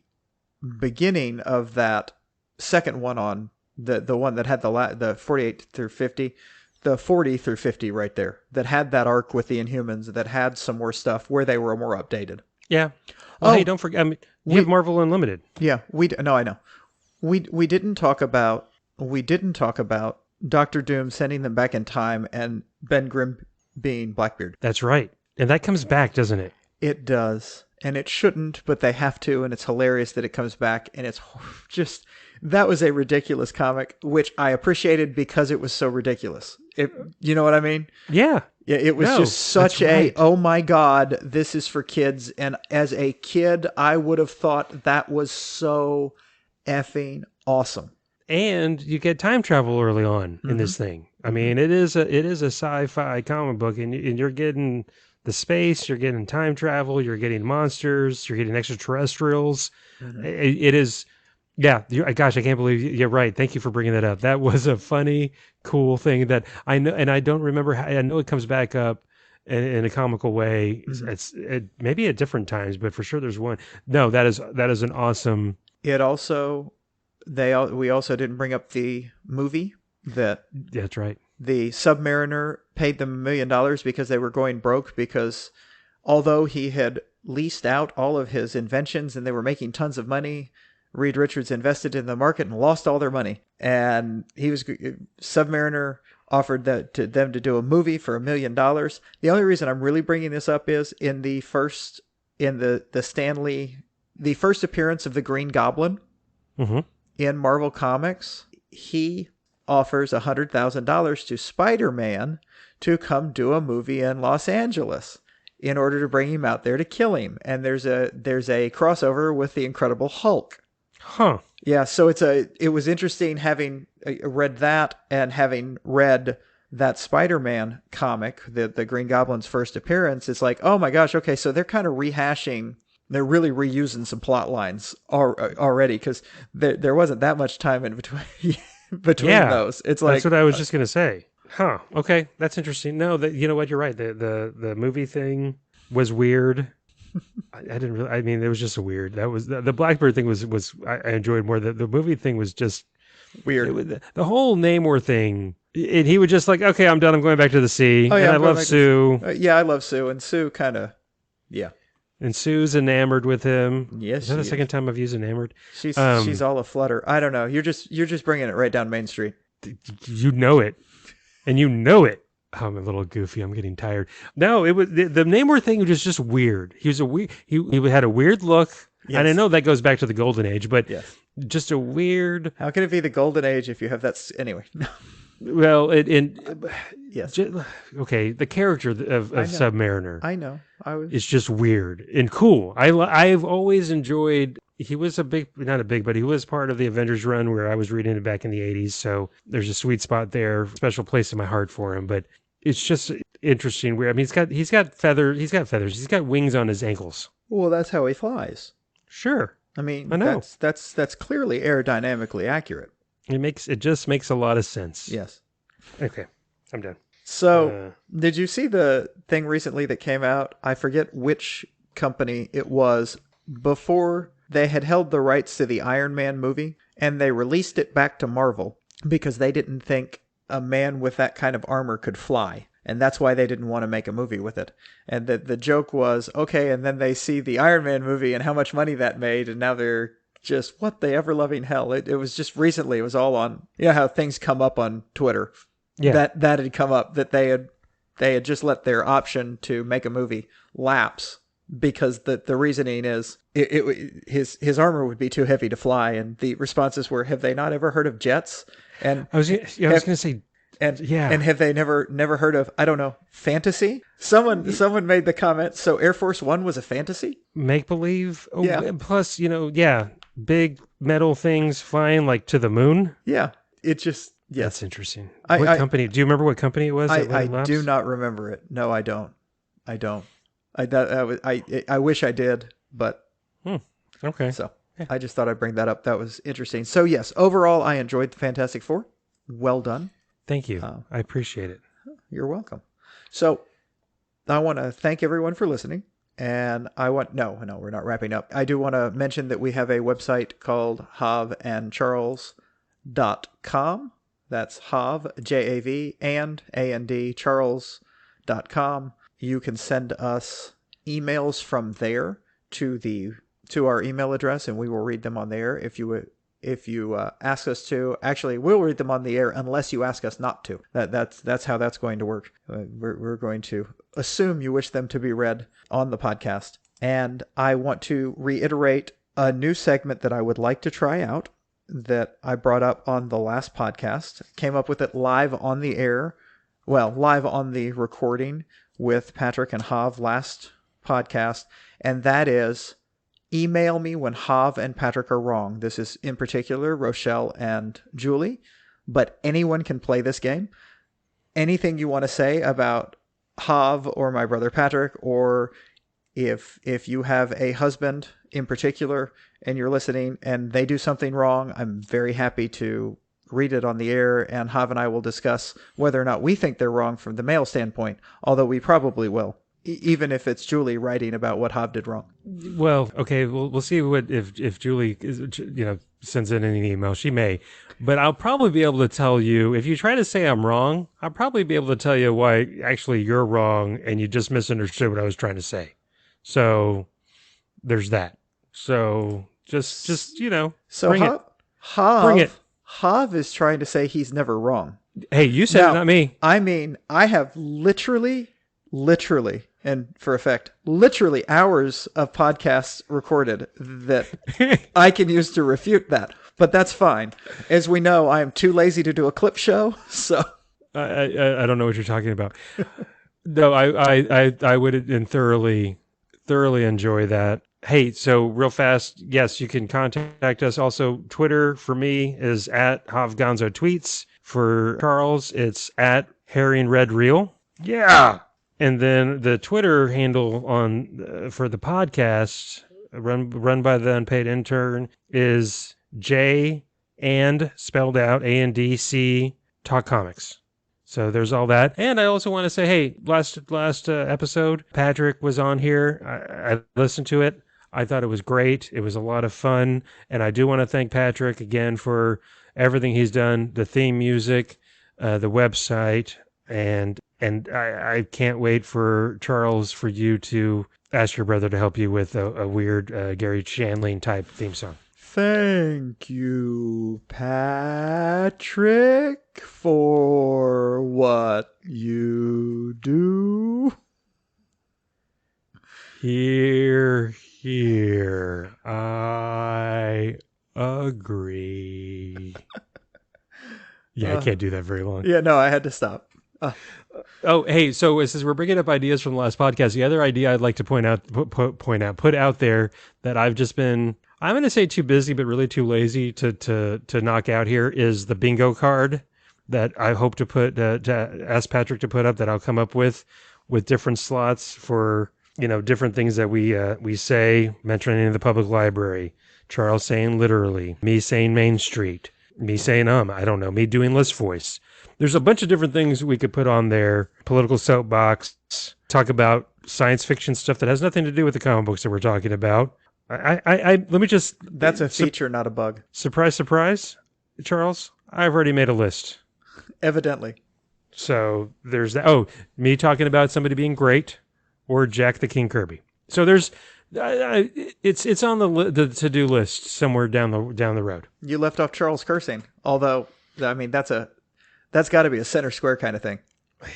beginning of that second one on the one that had the 48 through 50, the 40 through 50 right there, that had that arc with the Inhumans, that had some more stuff where they were more updated. Yeah. Well, hey, don't forget. I mean, we have Marvel Unlimited. Yeah, I know. We didn't talk about Doctor Doom sending them back in time and Ben Grimm being Blackbeard. That's right, and that comes back, doesn't it? It does, and it shouldn't, but they have to, and it's hilarious that it comes back, and it's just, that was a ridiculous comic, which I appreciated because it was so ridiculous. You know what I mean? Yeah. It was just such oh my God, this is for kids. And as a kid, I would have thought that was so effing awesome. And you get time travel early on in this thing. I mean, it is a sci-fi comic book, and you're getting the space, you're getting time travel, you're getting monsters, you're getting extraterrestrials. It is Yeah, gosh, I can't believe you're right. Thank you for bringing that up. That was a funny, cool thing that I know, and I don't remember. I know it comes back up in a comical way. Mm-hmm. Maybe at different times, but for sure there's one. No, that is an awesome. It also we also didn't bring up the movie that That's right. the Submariner paid them $1 million because they were going broke, because although he had leased out all of his inventions and they were making tons of money, Reed Richards invested in the market and lost all their money. And Submariner offered to them to do a movie for $1 million. The only reason I'm really bringing this up is in the first appearance of the Green Goblin Mm-hmm. in Marvel Comics, he offers $100,000 to Spider-Man to come do a movie in Los Angeles in order to bring him out there to kill him. And there's a crossover with the Incredible Hulk. Huh. Yeah, so it was interesting having read that and having read that Spider-Man comic, the Green Goblin's first appearance. It's like, oh my gosh, okay, so they're kind of rehashing. They're really reusing some plot lines already, because there wasn't that much time in between those. It's like, that's what I was just gonna say. Huh. Okay, that's interesting. No, that you know what, you're right. The movie thing was weird. I didn't really. I mean, it was just a weird. That was the Blackbird thing was I enjoyed more. The movie thing was just weird. The whole Namor thing. And he would just like, okay, I'm done. I'm going back to the sea. Oh, yeah, and I I'm going love back Sue. Yeah, I love Sue, and Sue kind of, yeah. And Sue's enamored with him. Yes, is that the second time I've used enamored? She's all aflutter. I don't know. You're just bringing it right down Main Street. You know it, and you know it. Oh, I'm a little goofy. I'm getting tired. No, it was the Namor thing was just weird. He was he had a weird look. Yes. And I know that goes back to the Golden Age, but yes, just a weird. How can it be the Golden Age if you have that? Anyway. Well, yes. Okay, the character of Submariner. I know. It's just weird and cool. I've always enjoyed. He was not a big, but he was part of the Avengers run where I was reading it back in the 80s. So there's a sweet spot there, special place in my heart for him. But it's just interesting. Where I mean, he's got feathers. He's got wings on his ankles. Well, that's how he flies. Sure. I mean, I know. That's clearly aerodynamically accurate. It just makes a lot of sense. Yes. Okay, I'm done. So, did you see the thing recently that came out? I forget which company it was. Before they had held the rights to the Iron Man movie, and they released it back to Marvel because they didn't think a man with that kind of armor could fly. And that's why they didn't want to make a movie with it. And the joke was, okay, and then they see the Iron Man movie and how much money that made, and now they're just, what the ever-loving hell. It was just recently, it was all on, how things come up on Twitter. Yeah. That had come up, that they had just let their option to make a movie lapse because the reasoning is his armor would be too heavy to fly. And the responses were, have they not ever heard of jets? And I was going to say, and have they never heard of, I don't know, fantasy? Someone made the comment, so Air Force One was a fantasy? Make believe. Oh, yeah. Plus, big metal things flying like to the moon. Yeah. It just, yes. That's interesting. What company? Do you remember what company it was? I do not remember it. No, I don't. I wish I did, but. Okay. So I just thought I'd bring that up. That was interesting. So yes, overall, I enjoyed the Fantastic Four. Well done. Thank you. I appreciate it. You're welcome. So I want to thank everyone for listening. And we're not wrapping up. I do want to mention that we have a website called havandcharles.com. That's Hav, Jav, and A-N-D, Charles.com. You can send us emails from there to our email address, and we will read them on there if you ask us to. Actually, we'll read them on the air unless you ask us not to. That's how that's going to work. We're going to assume you wish them to be read on the podcast. And I want to reiterate a new segment that I would like to try out that I brought up on the last podcast. Came up with it live on the air. Well, live on the recording with Patrick and Hav last podcast. And that is, email me when Hav and Patrick are wrong. This is in particular Rochelle and Julie, but anyone can play this game. Anything you want to say about Hav or my brother Patrick, or If you have a husband in particular and you're listening and they do something wrong, I'm very happy to read it on the air, and Hav and I will discuss whether or not we think they're wrong from the male standpoint, although we probably will, even if it's Julie writing about what Hav did wrong. Well, okay, we'll see what if Julie sends in an email. She may, but I'll probably be able to tell you if you try to say I'm wrong. I'll probably be able to tell you why actually you're wrong and you just misunderstood what I was trying to say. So there's that. So just So bring it. Bring it. Hav is trying to say he's never wrong. Hey, you said it, not me. I mean, I have literally, and for effect, literally hours of podcasts recorded that I can use to refute that. But that's fine. As we know, I am too lazy to do a clip show, so I don't know what you're talking about. No, I would thoroughly enjoy that. Hey, so real fast, yes, you can contact us. Also, Twitter for me is at Havgonzo Tweets. For Charles, it's at Harry and Red Reel. Yeah. And then the Twitter handle on for the podcast run by the unpaid intern is J and spelled out ANDC Talk Comics. So there's all that. And I also want to say, hey, last episode, Patrick was on here. I listened to it. I thought it was great. It was a lot of fun. And I do want to thank Patrick again for everything he's done, the theme music, the website. And I can't wait for Charles, for you to ask your brother to help you with a weird Gary Shandling type theme song. Thank you, Patrick, for what you do. Here, I agree. Yeah, I can't do that very long. Yeah, no, I had to stop. Oh, hey, so since we're bringing up ideas from the last podcast, the other idea I'd like to put out there that I've just been, I'm going to say too busy, but really too lazy to knock out here is the bingo card that I hope to ask Patrick to put up, that I'll come up with different slots for, different things that we say, mentioning the public library, Charles saying literally, me saying Main Street, me saying, I don't know, me doing list voice. There's a bunch of different things we could put on there. Political soapbox, talk about science fiction stuff that has nothing to do with the comic books that we're talking about. Let me just... That's a feature, not a bug. Surprise, surprise, Charles. I've already made a list. Evidently. So there's that. Oh, me talking about somebody being great, or Jack the King Kirby. So there's... it's on the to-do list somewhere down the road. You left off Charles cursing. Although, I mean, that's got to be a center square kind of thing.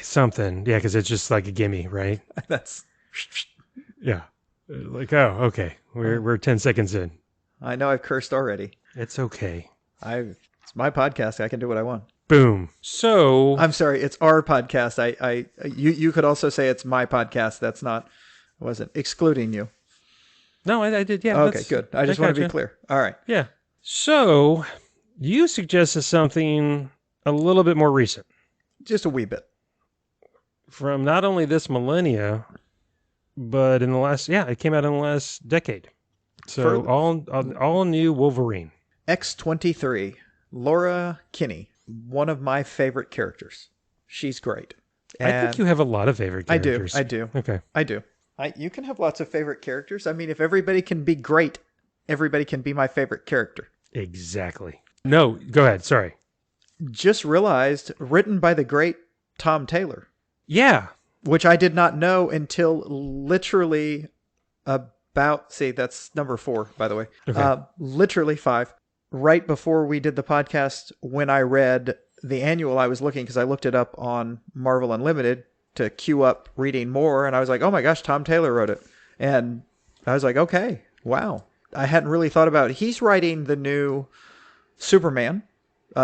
Something. Yeah, because it's just like a gimme, right? That's... Yeah. Like, oh, okay. We're 10 seconds in. I know I've cursed already. It's okay. It's my podcast. I can do what I want. Boom. So... I'm sorry. It's our podcast. You could also say it's my podcast. That's not... I wasn't excluding you. No, I did. Yeah. Okay, good. I just want to be clear. All right. Yeah. So you suggested something a little bit more recent. Just a wee bit. From not only this millennia, but in the last, it came out in the last decade. So all new Wolverine. X-23, Laura Kinney, one of my favorite characters. She's great. And I think you have a lot of favorite characters. I do. Okay. I do. You can have lots of favorite characters. I mean, if everybody can be great, everybody can be my favorite character. Exactly. No, go ahead. Sorry. Just realized, written by the great Tom Taylor. Yeah. Which I did not know until literally that's number 4, by the way. Okay. Literally 5. Right before we did the podcast, when I read the annual, I was looking, because I looked it up on Marvel Unlimited to queue up reading more, and I was like, oh my gosh, Tom Taylor wrote it. And I was like, okay, wow. I hadn't really thought about it. He's writing the new Superman,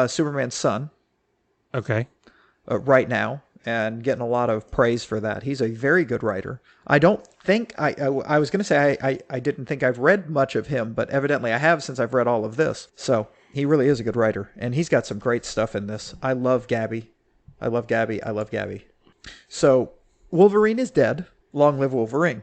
Superman's son. Okay. Right now, and getting a lot of praise for that. He's a very good writer. I don't think, I was going to say I didn't think I've read much of him, but evidently I have, since I've read all of this. So he really is a good writer, and he's got some great stuff in this. I love Gaby. I love Gaby. So Wolverine is dead. Long live Wolverine.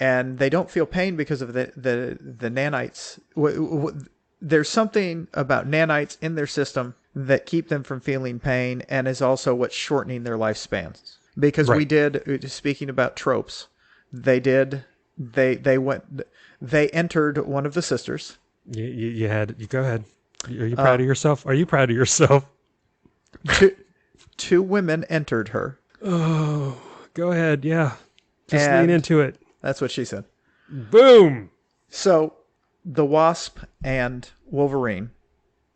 and they don't feel pain because of the nanites. There's something about nanites in their system that keep them from feeling pain, and is also what's shortening their lifespans. Because Right. we did, speaking about tropes, they entered one of the sisters. You had, you go ahead. Are you proud of yourself? Are you proud of yourself? Two women entered her. Oh, go ahead. Yeah. Just lean And into it. that's what she said. Boom. So the Wasp and Wolverine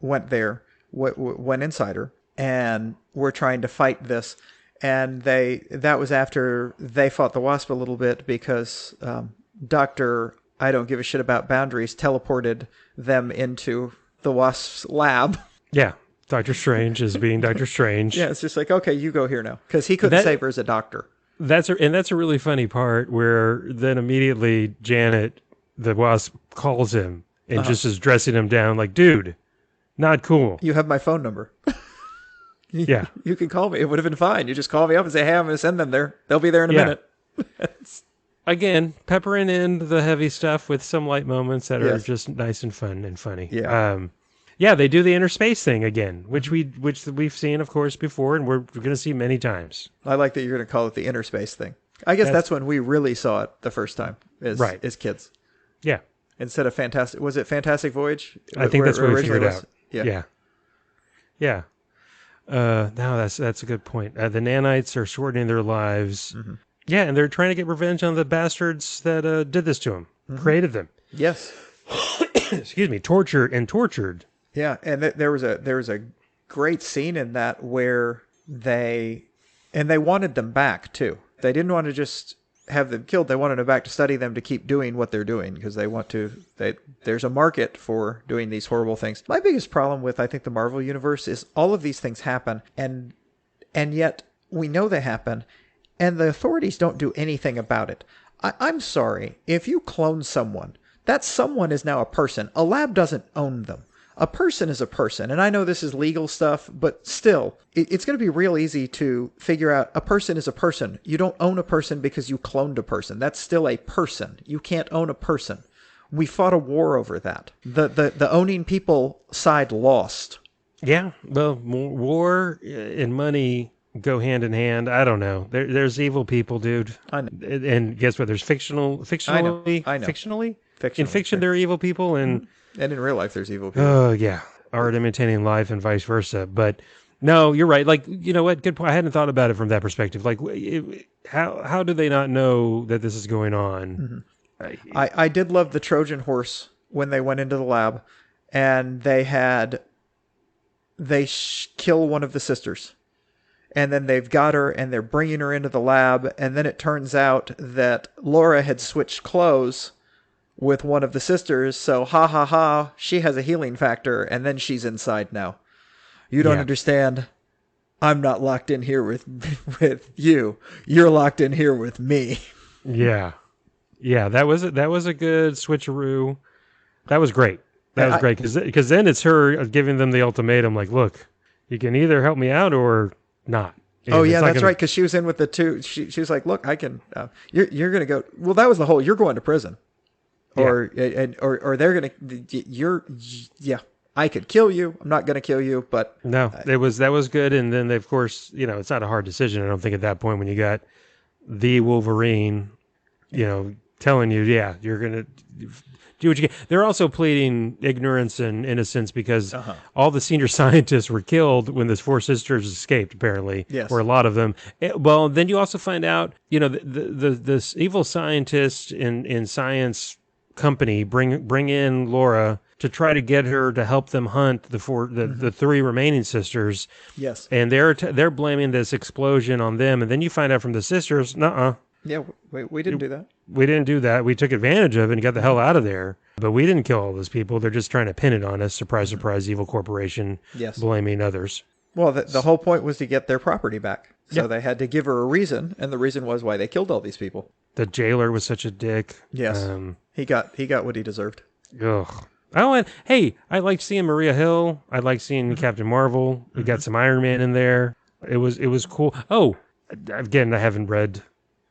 went there, went inside her, and were trying to fight this. And that was after they fought the Wasp a little bit, because Dr. I don't give a shit about boundaries teleported them into the Wasp's lab. Yeah. Doctor Strange is being Doctor Strange. Yeah, it's just like, okay, you go here now. Because he couldn't save her as a doctor. That's a really funny part where then immediately Janet, the Wasp, calls him and just is dressing him down like, dude, not cool. You have my phone number. Yeah. You can call me. It would have been fine. You just call me up and say, hey, I'm going to send them there. They'll be there in a minute. Again, peppering in the heavy stuff with some light moments that are Yes. just nice and fun and funny. Yeah. Yeah, they do the inner space thing again, which we've seen, of course, before, and we're going to see many times. I like that you're going to call it the inner space thing. I guess that's when we really saw it the first time, as kids. Yeah. Instead of Fantastic... Was it Fantastic Voyage? I think that's what we figured out. Yeah. Yeah. No, that's a good point. The nanites are shortening their lives. Mm-hmm. Yeah, and they're trying to get revenge on the bastards that did this to them, created them. Yes. Excuse me, tortured. Yeah, and there was a great scene in that where they wanted them back too. They didn't want to just have them killed. They wanted them back to study them, to keep doing what they're doing, because there's a market for doing these horrible things. My biggest problem with, I think, the Marvel universe is all of these things happen, and yet we know they happen, and the authorities don't do anything about it. I'm sorry, if you clone someone, that someone is now a person. A lab doesn't own them. A person is a person. And I know this is legal stuff, but still, it's going to be real easy to figure out a person is a person. You don't own a person because you cloned a person. That's still a person. You can't own a person. We fought a war over that. The owning people side lost. Yeah, well, war and money go hand in hand. I don't know. There's evil people, dude. I know. And guess what? There's fictionally. I know. Fictionally? In fiction, there are evil people, and in real life, there's evil people. Oh, yeah. Art imitating life and vice versa. But no, you're right. Like, you know what? Good point. I hadn't thought about it from that perspective. Like, how do they not know that this is going on? Mm-hmm. I did love the Trojan horse when they went into the lab, and they kill one of the sisters. And then they've got her, and they're bringing her into the lab, and then it turns out that Laura had switched clothes with one of the sisters, so she has a healing factor, and then she's inside now. You don't understand. I'm not locked in here with you. You're locked in here with me. Yeah. That was a good switcheroo. That was great. That was great, because then it's her giving them the ultimatum, like, look, you can either help me out or not. Oh yeah, that's right. Because she was in with the two. She was like, look, I can. You're gonna go. Well, that was the whole. You're going to prison. Or they're gonna. I could kill you. I'm not gonna kill you, but no, that was good. And then of course, it's not a hard decision. I don't think at that point when you got the Wolverine, telling you, you're gonna do what you can. They're also pleading ignorance and innocence because all the senior scientists were killed when the four sisters escaped, apparently, or a lot of them. Well, then you also find out, this evil scientist in science company bring in Laura to try to get her to help them hunt the three remaining sisters. Yes, and they're blaming this explosion on them, and then you find out from the sisters, yeah, we didn't do that. We didn't do that. We took advantage of it and got the hell out of there. But we didn't kill all those people. They're just trying to pin it on us. Surprise, surprise, evil corporation blaming others. Well, the whole point was to get their property back. So they had to give her a reason, and the reason was why they killed all these people. The jailer was such a dick. Yes, he got what he deserved. Ugh. I liked seeing Maria Hill. I liked seeing Captain Marvel. We got some Iron Man in there. It was cool. Oh, again, I haven't read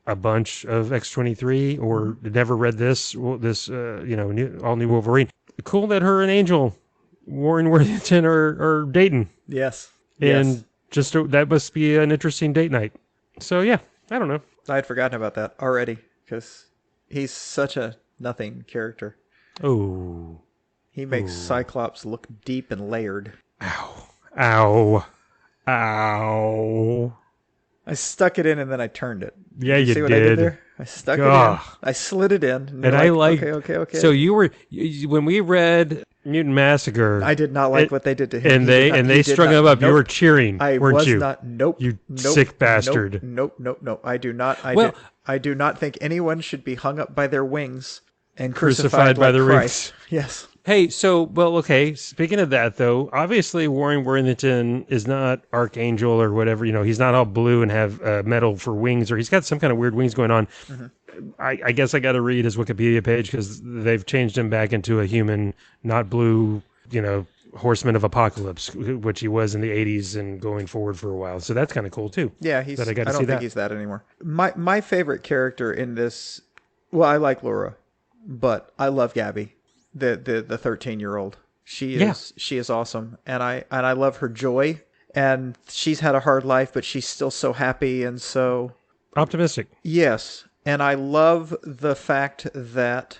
a bunch of X-23 or never read this All New Wolverine. Cool that her and Angel, Warren Worthington are dating. Yes. And that must be an interesting date night. So yeah, I don't know. I had forgotten about that already because he's such a nothing character. Oh. He makes Cyclops look deep and layered. Ow. Ow. Ow. I stuck it in and then I turned it. Yeah, you see what did. I did there? I stuck it in. I slid it in. And I like. Okay. So when we read Mutant Massacre, I did not like what they did to him. And they strung him up. Nope. You were cheering, weren't you? Nope. You sick bastard. Nope. I do not. I do not think anyone should be hung up by their wings and crucified by their rings. Yes. Hey, okay. Speaking of that, though, obviously Warren Worthington is not Archangel or whatever. He's not all blue and have metal for wings, or he's got some kind of weird wings going on. Mm-hmm. I guess I got to read his Wikipedia page because they've changed him back into a human, not blue, Horseman of Apocalypse, which he was in the 80s and going forward for a while. So that's kind of cool, too. Yeah, I don't think he's that anymore. My favorite character in this, well, I like Laura, but I love Gaby. The 13-year-old. She is awesome, and I love her joy, and she's had a hard life, but she's still so happy and so optimistic. Yes, and I love the fact that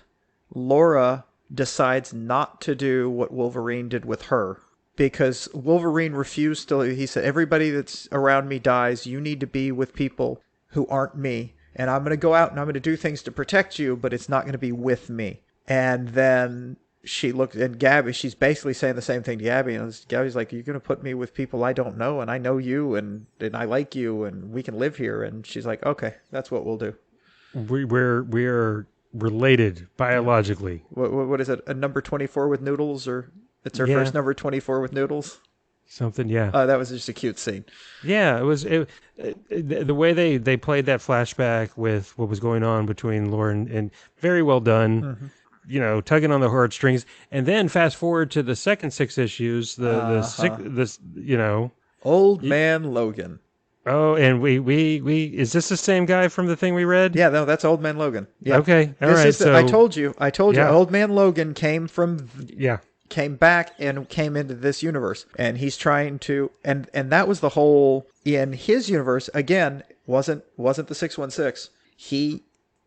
Laura decides not to do what Wolverine did with her, because Wolverine refused to. He said, "Everybody that's around me dies. You need to be with people who aren't me, and I'm going to go out and I'm going to do things to protect you, but it's not going to be with me." And then she looked at Gaby. She's basically saying the same thing to Gaby. And Gaby's like, "You're going to put me with people I don't know, and I know you, and I like you, and we can live here." And she's like, "Okay, that's what we'll do." We're related biologically. What is it? A number 24 with noodles, or it's her first number 24 with noodles? Something, yeah. That was just a cute scene. Yeah, it was the way they played that flashback with what was going on between Laura and very well done. Mm-hmm. Tugging on the heartstrings, and then fast forward to the second 6 issues, Old Man Logan. Oh, and we is this the same guy from the thing we read? Yeah, no, that's Old Man Logan. Yeah. Okay, all right. I told you, Old Man Logan came back and came into this universe, and he's trying to, and that was the whole in his universe. Again, wasn't the 616.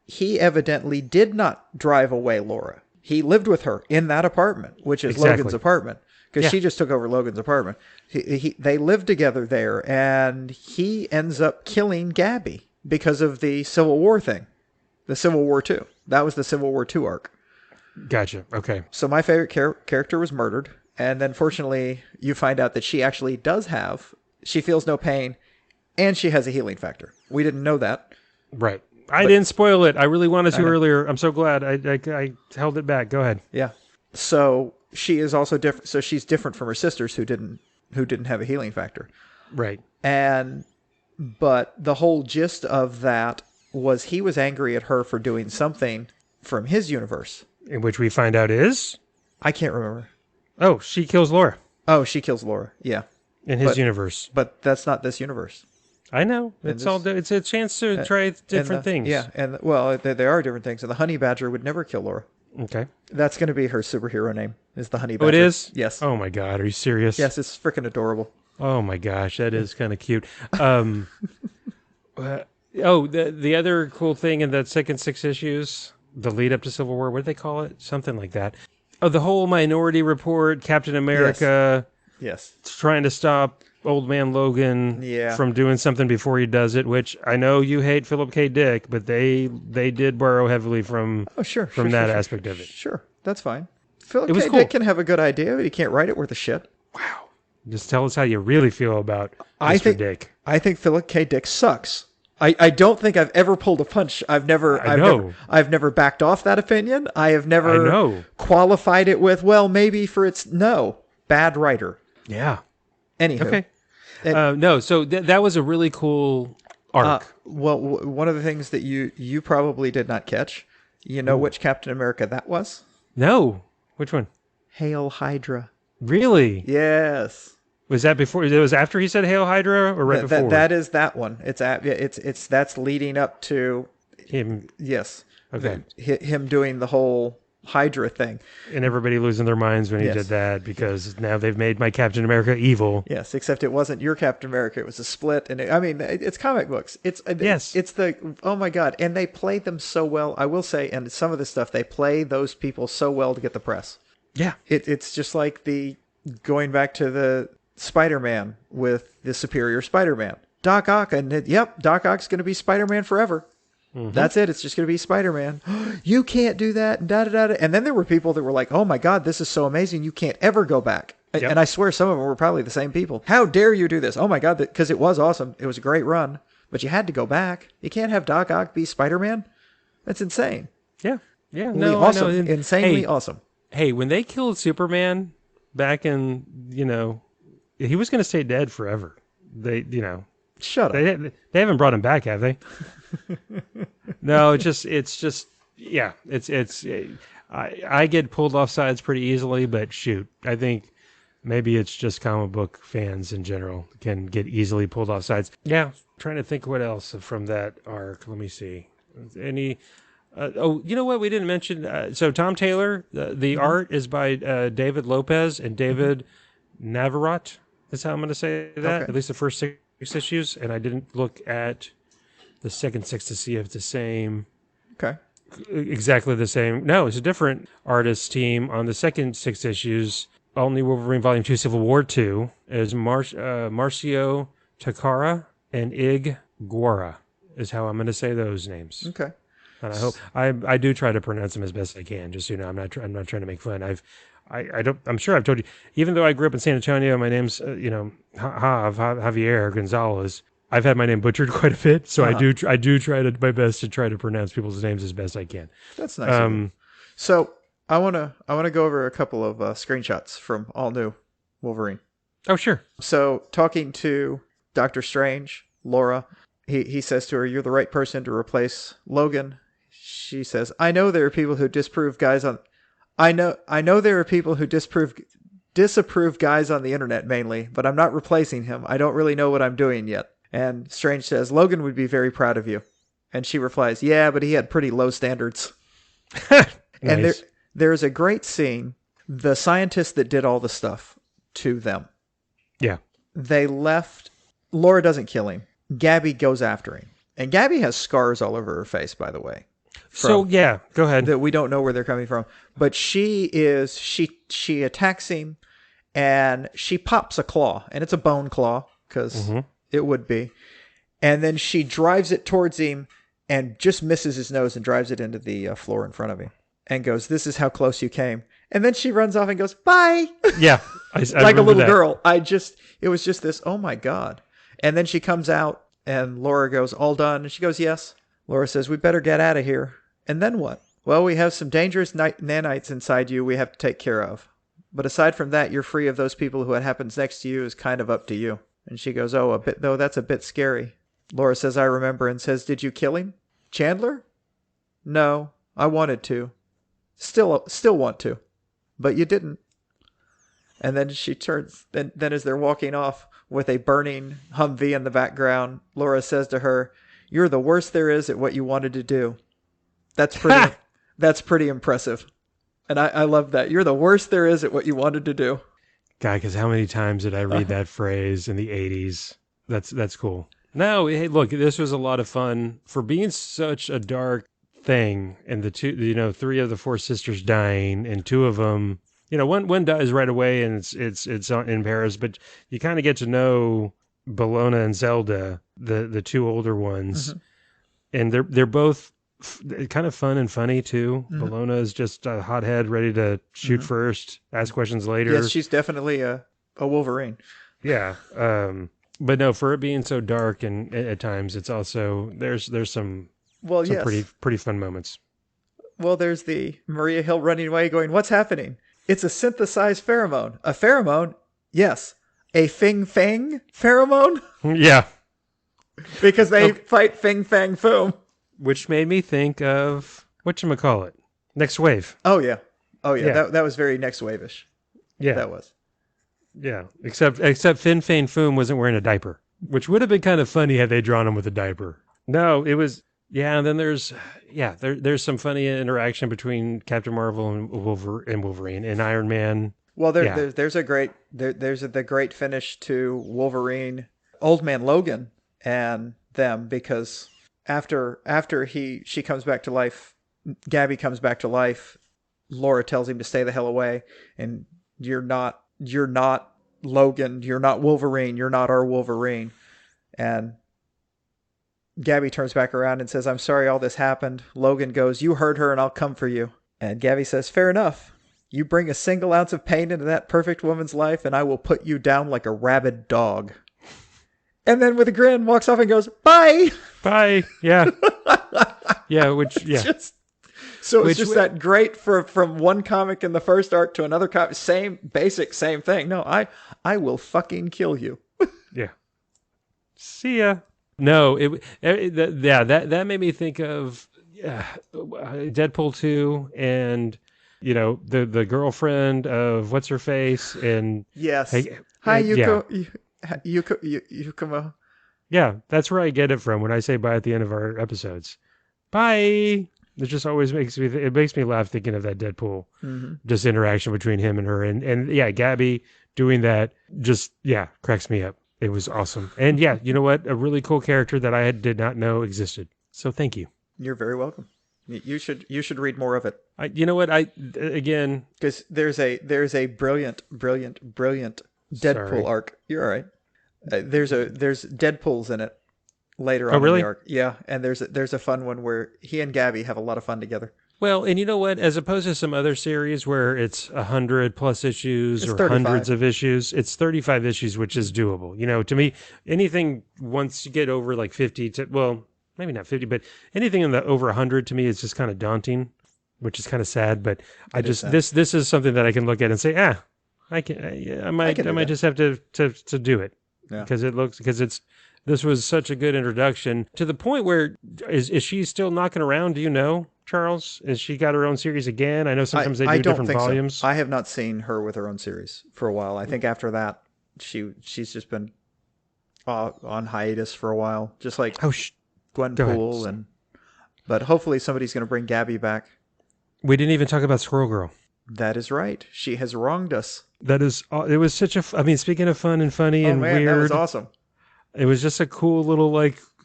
He evidently did not drive away Laura. He lived with her in that apartment, which is Logan's apartment, because she just took over Logan's apartment. They lived together there, and he ends up killing Gaby because of the Civil War thing, the Civil War II. That was the Civil War II arc. Gotcha. Okay. So my favorite character was murdered, and then fortunately you find out that she actually she feels no pain, and she has a healing factor. We didn't know that. Right. I didn't spoil it. I really wanted to earlier. I'm so glad I held it back. Go ahead. Yeah. So she is also different. So she's different from her sisters who didn't have a healing factor. Right. But the whole gist of that was he was angry at her for doing something from his universe. In which we find out is? I can't remember. Oh, she kills Laura. Oh, she kills Laura. Yeah. In his universe. But that's not this universe. I know. It's a chance to try different things. Yeah, and well, there are different things. And the honey badger would never kill Laura. Okay. That's going to be her superhero name, is the honey badger. Oh, it is? Yes. Oh my God, are you serious? Yes, it's freaking adorable. Oh my gosh, that is kind of cute. The other cool thing in that second 6 issues, the lead up to Civil War, what do they call it? Something like that. Oh, the whole Minority Report, Captain America. Yes. Trying to stop Old Man Logan from doing something before he does it, which I know you hate Philip K. Dick, but they did borrow heavily from that aspect of it. Sure, that's fine. Philip K. Dick can have a good idea, but he can't write it worth a shit. Wow. Just tell us how you really feel about Mr. Dick. I think Philip K. Dick sucks. I don't think I've ever pulled a punch. I've never backed off that opinion. I have never qualified it with, well, maybe for its bad writer. Yeah. Anywho. Okay. So that was a really cool arc. Well, one of the things that you probably did not catch, which Captain America that was? No. Which one? Hail Hydra. Really? Yes. Was that before? It was after he said "Hail Hydra" or right before? That is that one. It's that's leading up to Him. yes. Okay. Him doing the whole Hydra thing. And everybody losing their minds when he did that because now they've made my Captain America evil. Yes, except it wasn't your Captain America. It was a split. And it's comic books. It's oh my God. And they played them so well. I will say, and some of the stuff, they play those people so well to get the press. Yeah. It's just like going back to the Spider-Man with the Superior Spider-Man. Doc Ock, and Doc Ock's going to be Spider-Man forever. Mm-hmm. That's it. It's just going to be Spider-Man. You can't do that. And then there were people that were like, oh my God, this is so amazing. You can't ever go back. Yep. And I swear some of them were probably the same people. How dare you do this? Oh my God, because it was awesome. It was a great run. But you had to go back. You can't have Doc Ock be Spider-Man. That's insane. Yeah. Yeah. No, awesome. Insanely awesome. Hey, when they killed Superman back in, he was going to stay dead forever. Shut up. They haven't brought him back, have they? No, it's just I get pulled off sides pretty easily, but shoot, I think maybe it's just comic book fans in general can get easily pulled off sides. Yeah, trying to think what else from that arc. Let me see. Any? You know what we didn't mention? So Tom Taylor, the art is by David Lopez and David Navarrete. That's how I'm going to say that. Okay. At least the first 6 issues, and I didn't look at the second 6 to see if it's the same. Okay. Exactly the same. No, it's a different artist team on the second 6 issues. All New Wolverine Volume 2 Civil War 2 is Marcio Takara and Ig Guara is how I'm going to say those names. Okay. And I hope I do try to pronounce them as best I can. Just I'm not trying to make fun. I'm sure I've told you. Even though I grew up in San Antonio, my name's Javier Gonzalez. I've had my name butchered quite a bit, so I do try my best to try to pronounce people's names as best I can. That's nice. So I wanna go over a couple of screenshots from All New Wolverine. Oh sure. So talking to Doctor Strange, Laura, he says to her, "You're the right person to replace Logan." She says, "I know there are people who disapprove guys on the internet mainly, but I'm not replacing him. I don't really know what I'm doing yet." And Strange says, "Logan would be very proud of you." And she replies, "Yeah, but he had pretty low standards." Nice. And there's a great scene. The scientists that did all the stuff to them. Yeah. They left. Laura doesn't kill him. Gaby goes after him. And Gaby has scars all over her face, by the way. So yeah, go ahead. That we don't know where they're coming from. But she attacks him and she pops a claw. And it's a bone claw because it would be. And then she drives it towards him and just misses his nose and drives it into the floor in front of him. And goes, "This is how close you came." And then she runs off and goes, "Bye." Yeah. I like a little girl. It was just this, oh my God. And then she comes out and Laura goes, "All done?" And she goes, "Yes." Laura says, "We better get out of here." And then what? "Well, we have some dangerous nanites inside you we have to take care of. But aside from that, you're free of those people who what happens next to you is kind of up to you." And she goes, "Oh, a bit though, that's a bit scary." Laura says, "I remember," and says, "Did you kill him? Chandler?" "No, I wanted to. Still want to. But you didn't." And then she turns, then as they're walking off with a burning Humvee in the background, Laura says to her, "You're the worst there is at what you wanted to do." That's pretty impressive. And I love that. You're the worst there is at what you wanted to do. God, because how many times did I read that phrase in the 80s? That's cool. No, hey, look, this was a lot of fun for being such a dark thing. And the two, 3 of the 4 sisters dying, and 2 of them, one dies right away, and it's in Paris. But you kind of get to know Bologna and Zelda, the 2 older ones, and they're both kind of fun and funny too. Bologna is just a hothead, ready to shoot first, ask questions later. Yes, she's definitely a Wolverine. Yeah, but no, for it being so dark and at times, it's also there's some pretty fun moments. Well, there's the Maria Hill running away, going, "What's happening?" "It's a synthesized pheromone." "A pheromone?" "Yes, a Fing Fang pheromone." Yeah, because they fight Fing Fang Foom. Which made me think of whatchamacallit, Next Wave. Oh yeah. That was very Next Wave-ish. Yeah, that was. Yeah, except Fin Fein Foom wasn't wearing a diaper, which would have been kind of funny had they drawn him with a diaper. No, it was and then there's some funny interaction between Captain Marvel and Wolverine and Iron Man. Well, Yeah, there's a great the great finish to Wolverine, Old Man Logan, and them, because after she comes back to life, Gaby comes back to life. Laura tells him to stay the hell away, and you're not Logan, you're not Wolverine, you're not our Wolverine. And Gaby turns back around and says, "I'm sorry all this happened." Logan goes, "You heard her and I'll come for you." And Gaby says, "Fair enough. You bring a single ounce of pain into that perfect woman's life and I will put you down like a rabid dog." And then with a grin walks off and goes, "Bye." bye. Yeah, yeah. Which yeah. So it's just that great from one comic in the first arc to another comic. Same thing. No, I will fucking kill you. Yeah. See ya. No, that made me think of Deadpool 2 and the girlfriend of what's her face and Yes. hey, Hi, yeah. Yuko. Yeah, that's where I get it from when I say bye at the end of our episodes. Bye. It just always makes me laugh thinking of that Deadpool just interaction between him and her and yeah, Gaby doing that just cracks me up. It was awesome. And yeah, you know what? A really cool character that I did not know existed. So thank you. You're very welcome. You should read more of it. You know what? Again, because there's a brilliant Deadpool arc. You're all right. There's Deadpools in it later on in the arc. Yeah, and there's a fun one where he and Gaby have a lot of fun together. Well, and you know what? As opposed to some other series where it's 100+ issues It's or 35. hundreds of issues, it's 35 issues, which is doable. To me, anything once you get over like 50 to, well, maybe not 50, but anything in the over 100 to me is just kind of daunting, which is kind of sad. But this is something that I can look at and say, I might just have to do it because this was such a good introduction to the point where is she still knocking around? Do you know, Charles? Has she got her own series again? I know sometimes they do different volumes. So. I have not seen her with her own series for a while. I think after that, she's just been on hiatus for a while, just like Gwenpool but hopefully somebody's going to bring Gaby back. We didn't even talk about Squirrel Girl. That is right. She has wronged us. It was such speaking of fun and funny and weird. That was awesome. It was just a cool little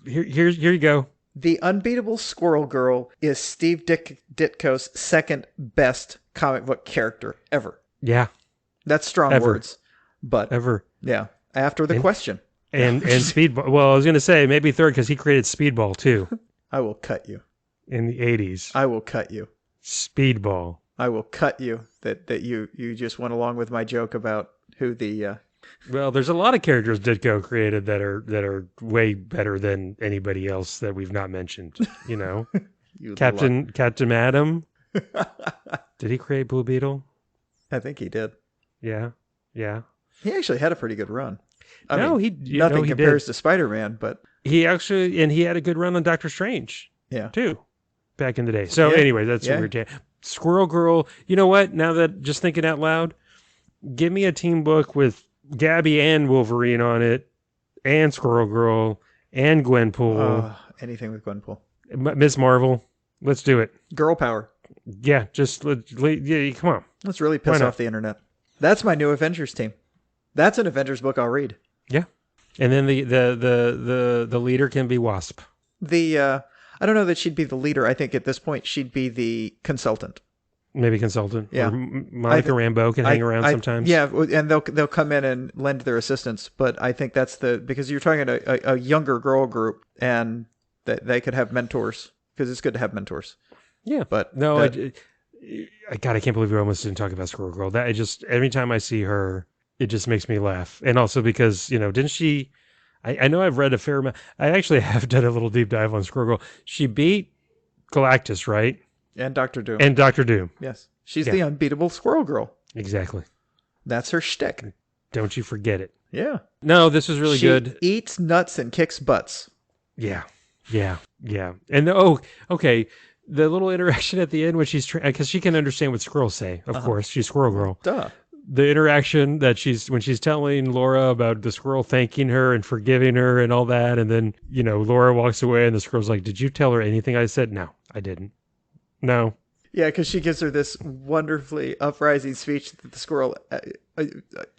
here you go. The Unbeatable Squirrel Girl is Steve Ditko's second best comic book character ever. Yeah. That's strong words. But ever. Yeah. After the question. And Speedball. Well, I was going to say maybe third because he created Speedball too. I will cut you. In the 80s. I will cut you. Speedball. I will cut you. That you just went along with my joke about who the Well, there's a lot of characters Ditko created that are way better than anybody else that we've not mentioned. Captain Atom. Did he create Blue Beetle? I think he did. Yeah. He actually had a pretty good run. Nothing compares to Spider-Man, but he had a good run on Doctor Strange. Yeah. Too. Back in the day. So anyway, that's a weird. Squirrel Girl. You know what? Now that just thinking out loud, give me a team book with Gaby and Wolverine on it, and Squirrel Girl, and Gwenpool. Anything with Gwenpool. Miss Marvel. Let's do it. Girl power. Yeah, come on. Let's really piss off the internet. That's my new Avengers team. That's an Avengers book I'll read. Yeah. And then the leader can be Wasp. I don't know that she'd be the leader. I think at this point she'd be the consultant. Maybe consultant. Yeah. Or Monica Rambeau can hang around sometimes. Yeah, and they'll come in and lend their assistance. But I think that's because you're talking a younger girl group, and that they could have mentors, because it's good to have mentors. Yeah. But no, I can't believe we almost didn't talk about Squirrel Girl. That every time I see her, it just makes me laugh. And also because, didn't she? I know I've read a fair amount. I actually have done a little deep dive on Squirrel Girl. She beat Galactus, right? And Dr. Doom. And Dr. Doom. Yes. She's the unbeatable Squirrel Girl. Exactly. That's her shtick. Don't you forget it. Yeah. No, this was really good. She eats nuts and kicks butts. Yeah. And okay. The little interaction at the end when she's because she can understand what squirrels say. Of course, she's Squirrel Girl. Duh. the interaction that when she's telling Laura about the squirrel thanking her and forgiving her and all that, and then Laura walks away and the squirrel's like, "Did you tell her anything I said?" "No, I didn't." "No." Yeah, because she gives her this wonderfully uprising speech that the squirrel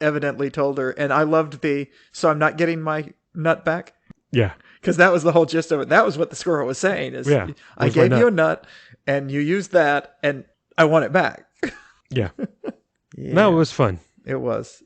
evidently told her, and I loved so I'm not getting my nut back. Yeah. Because that was the whole gist of it. That was what the squirrel was saying. Yeah. I gave you a nut, and you used that, and I want it back. Yeah. Yeah. No, it was fun. It was.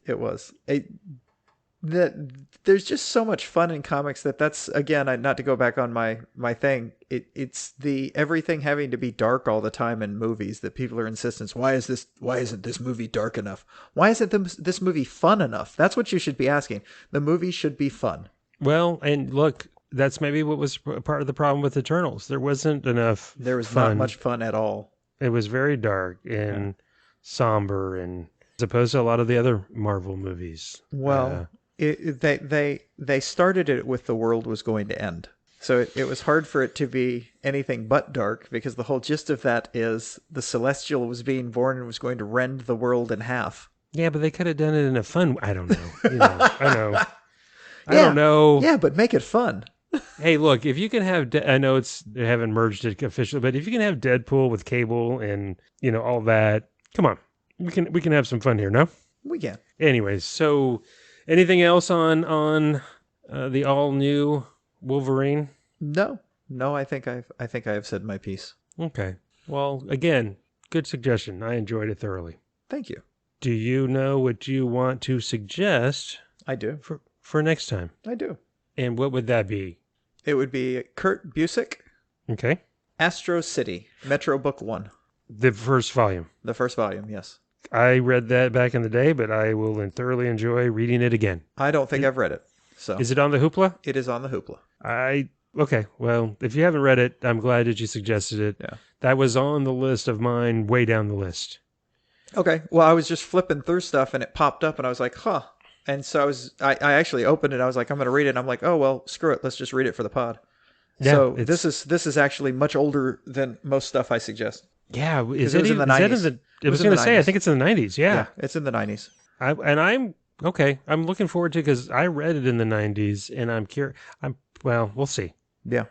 There's just so much fun in comics that's again, not to go back on my thing. It's the everything having to be dark all the time in movies that people are insistent. Why isn't this movie dark enough? Why isn't this movie fun enough? That's what you should be asking. The movie should be fun. Well, and look, that's maybe what was part of the problem with Eternals. There wasn't enough. There was fun. not much fun at all. It was very dark and somber, and as opposed to a lot of the other Marvel movies. Well, they started it with the world was going to end. So it was hard for it to be anything but dark, because the whole gist of that is the Celestial was being born and was going to rend the world in half. Yeah, but they could have done it in a fun... I don't know. I know. I don't know. Yeah, but make it fun. Hey, look, if you can have... I know they haven't merged it officially, but if you can have Deadpool with Cable and, all that, come on. We can have some fun here, no? We can. Anyways, so anything else on the all new Wolverine? No, I think I have said my piece. Okay. Well, again, good suggestion. I enjoyed it thoroughly. Thank you. Do you know what you want to suggest? I do. For next time? I do. And what would that be? It would be Kurt Busiek. Okay. Astro City, Metro Book 1. The first volume. The first volume, yes. I read that back in the day, but I will thoroughly enjoy reading it again. I don't think I've read it. So is it on the Hoopla? It is on the Hoopla. Okay. Well, if you haven't read it, I'm glad that you suggested it. Yeah. That was on the list of mine, way down the list. Okay. Well, I was just flipping through stuff and it popped up and I was like, huh. And so I actually opened it. I was like, I'm going to read it. And I'm like, oh, well, screw it. Let's just read it for the pod. Yeah, so this is actually much older than most stuff I suggest. Yeah. It was in the 90s. I was going to say, I think it's in the 90s. Yeah. It's in the 90s. I'm okay. I'm looking forward to it because I read it in the 90s and I'm curious. Well, we'll see. Yeah.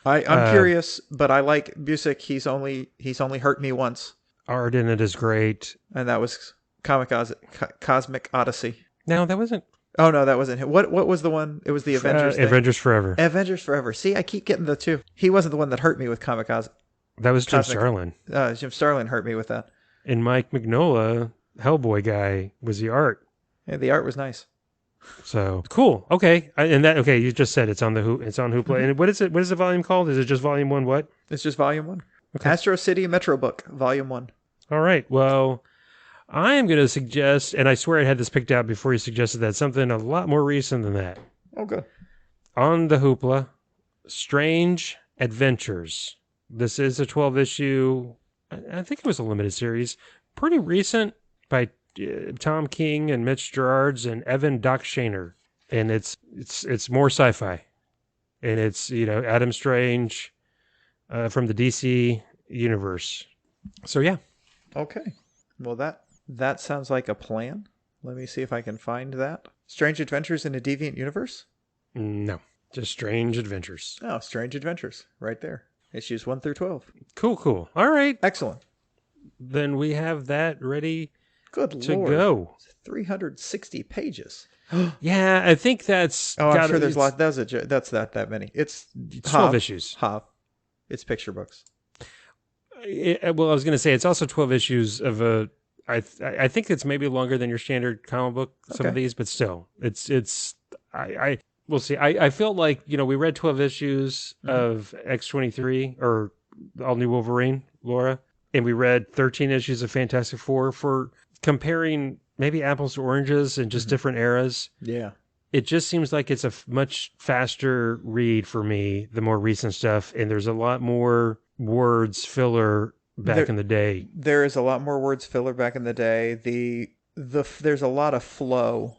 I'm curious, but I like Busiek. He's only hurt me once. Art in it is great. And that was Cosmic Odyssey. No, that wasn't. Oh, no, that wasn't him. What was the one? It was the Avengers thing. Avengers Forever. Avengers Forever. See, I keep getting the two. He wasn't the one that hurt me with That was Jim Starlin. Jim Starlin hurt me with that. And Mike Mignola, Hellboy guy, was the art. Yeah, the art was nice. So cool. Okay, you just said it's on Hoopla. Mm-hmm. And what is it? What is the volume called? Is it just volume 1? What? It's just volume 1. Okay. Astro City Metro Book, volume 1. All right. Well, I am going to suggest, and I swear I had this picked out before you suggested that, something a lot more recent than that. Oh, good. On the Hoopla, Strange Adventures. This is a 12-issue. I think it was a limited series. Pretty recent, by Tom King and Mitch Gerards and Evan Doc Shaner. And it's more sci-fi. And it's, Adam Strange from the DC universe. So, yeah. Okay. Well, that sounds like a plan. Let me see if I can find that. Strange Adventures in a Deviant Universe? No, just Strange Adventures. Oh, Strange Adventures. Right there. Issues 1 through 12. Cool. All right. Excellent. Then we have that ready to go. 360 pages. Yeah, I think that's... Oh, I'm sure there's a lot. That's that many. It's 12 issues. It's picture books. Well, I was going to say, it's also 12 issues of a... I think it's maybe longer than your standard comic book, some of these, but still. We'll see. I felt like, we read 12 issues of X-23, or All New Wolverine, Laura, and we read 13 issues of Fantastic Four for comparing maybe apples to oranges and just different eras. Yeah. It just seems like it's a much faster read for me, the more recent stuff, and there's a lot more words filler back in the day. There is a lot more words filler back in the day. There's a lot of flow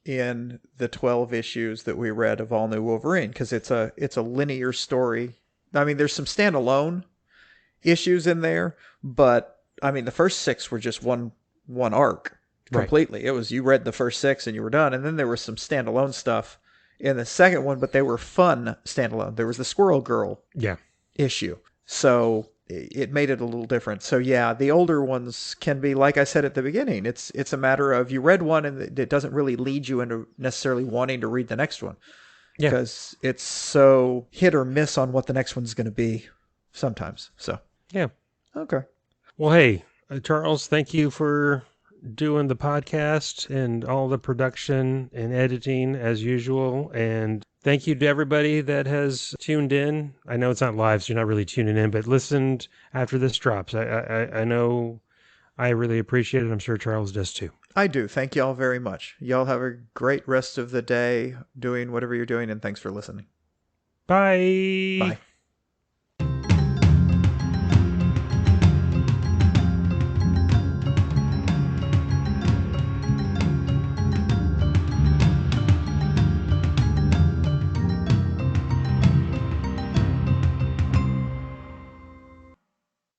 in the 12 issues that we read of All New Wolverine, because it's a linear story. I mean, there's some standalone issues in there, but I mean, the first 6 were just one arc, Right. completely. It was you read the first 6 and you were done, and then there was some standalone stuff in the second one, but they were fun standalone. There was the Squirrel Girl Yeah. issue, so it made it a little different. So yeah, the older ones can be, like I said at the beginning, it's a matter of you read one and it doesn't really lead you into necessarily wanting to read the next one Yeah. because it's so hit or miss on what the next one's going to be sometimes. So Yeah. okay. Well, hey, Charles, thank you for doing the podcast and all the production and editing as usual. And thank you to everybody that has tuned in. I know it's not live, so you're not really tuning in, but listened after this drops. I know I really appreciate it. I'm sure Charles does too. I do. Thank y'all very much. Y'all have a great rest of the day doing whatever you're doing, and thanks for listening. Bye. Bye.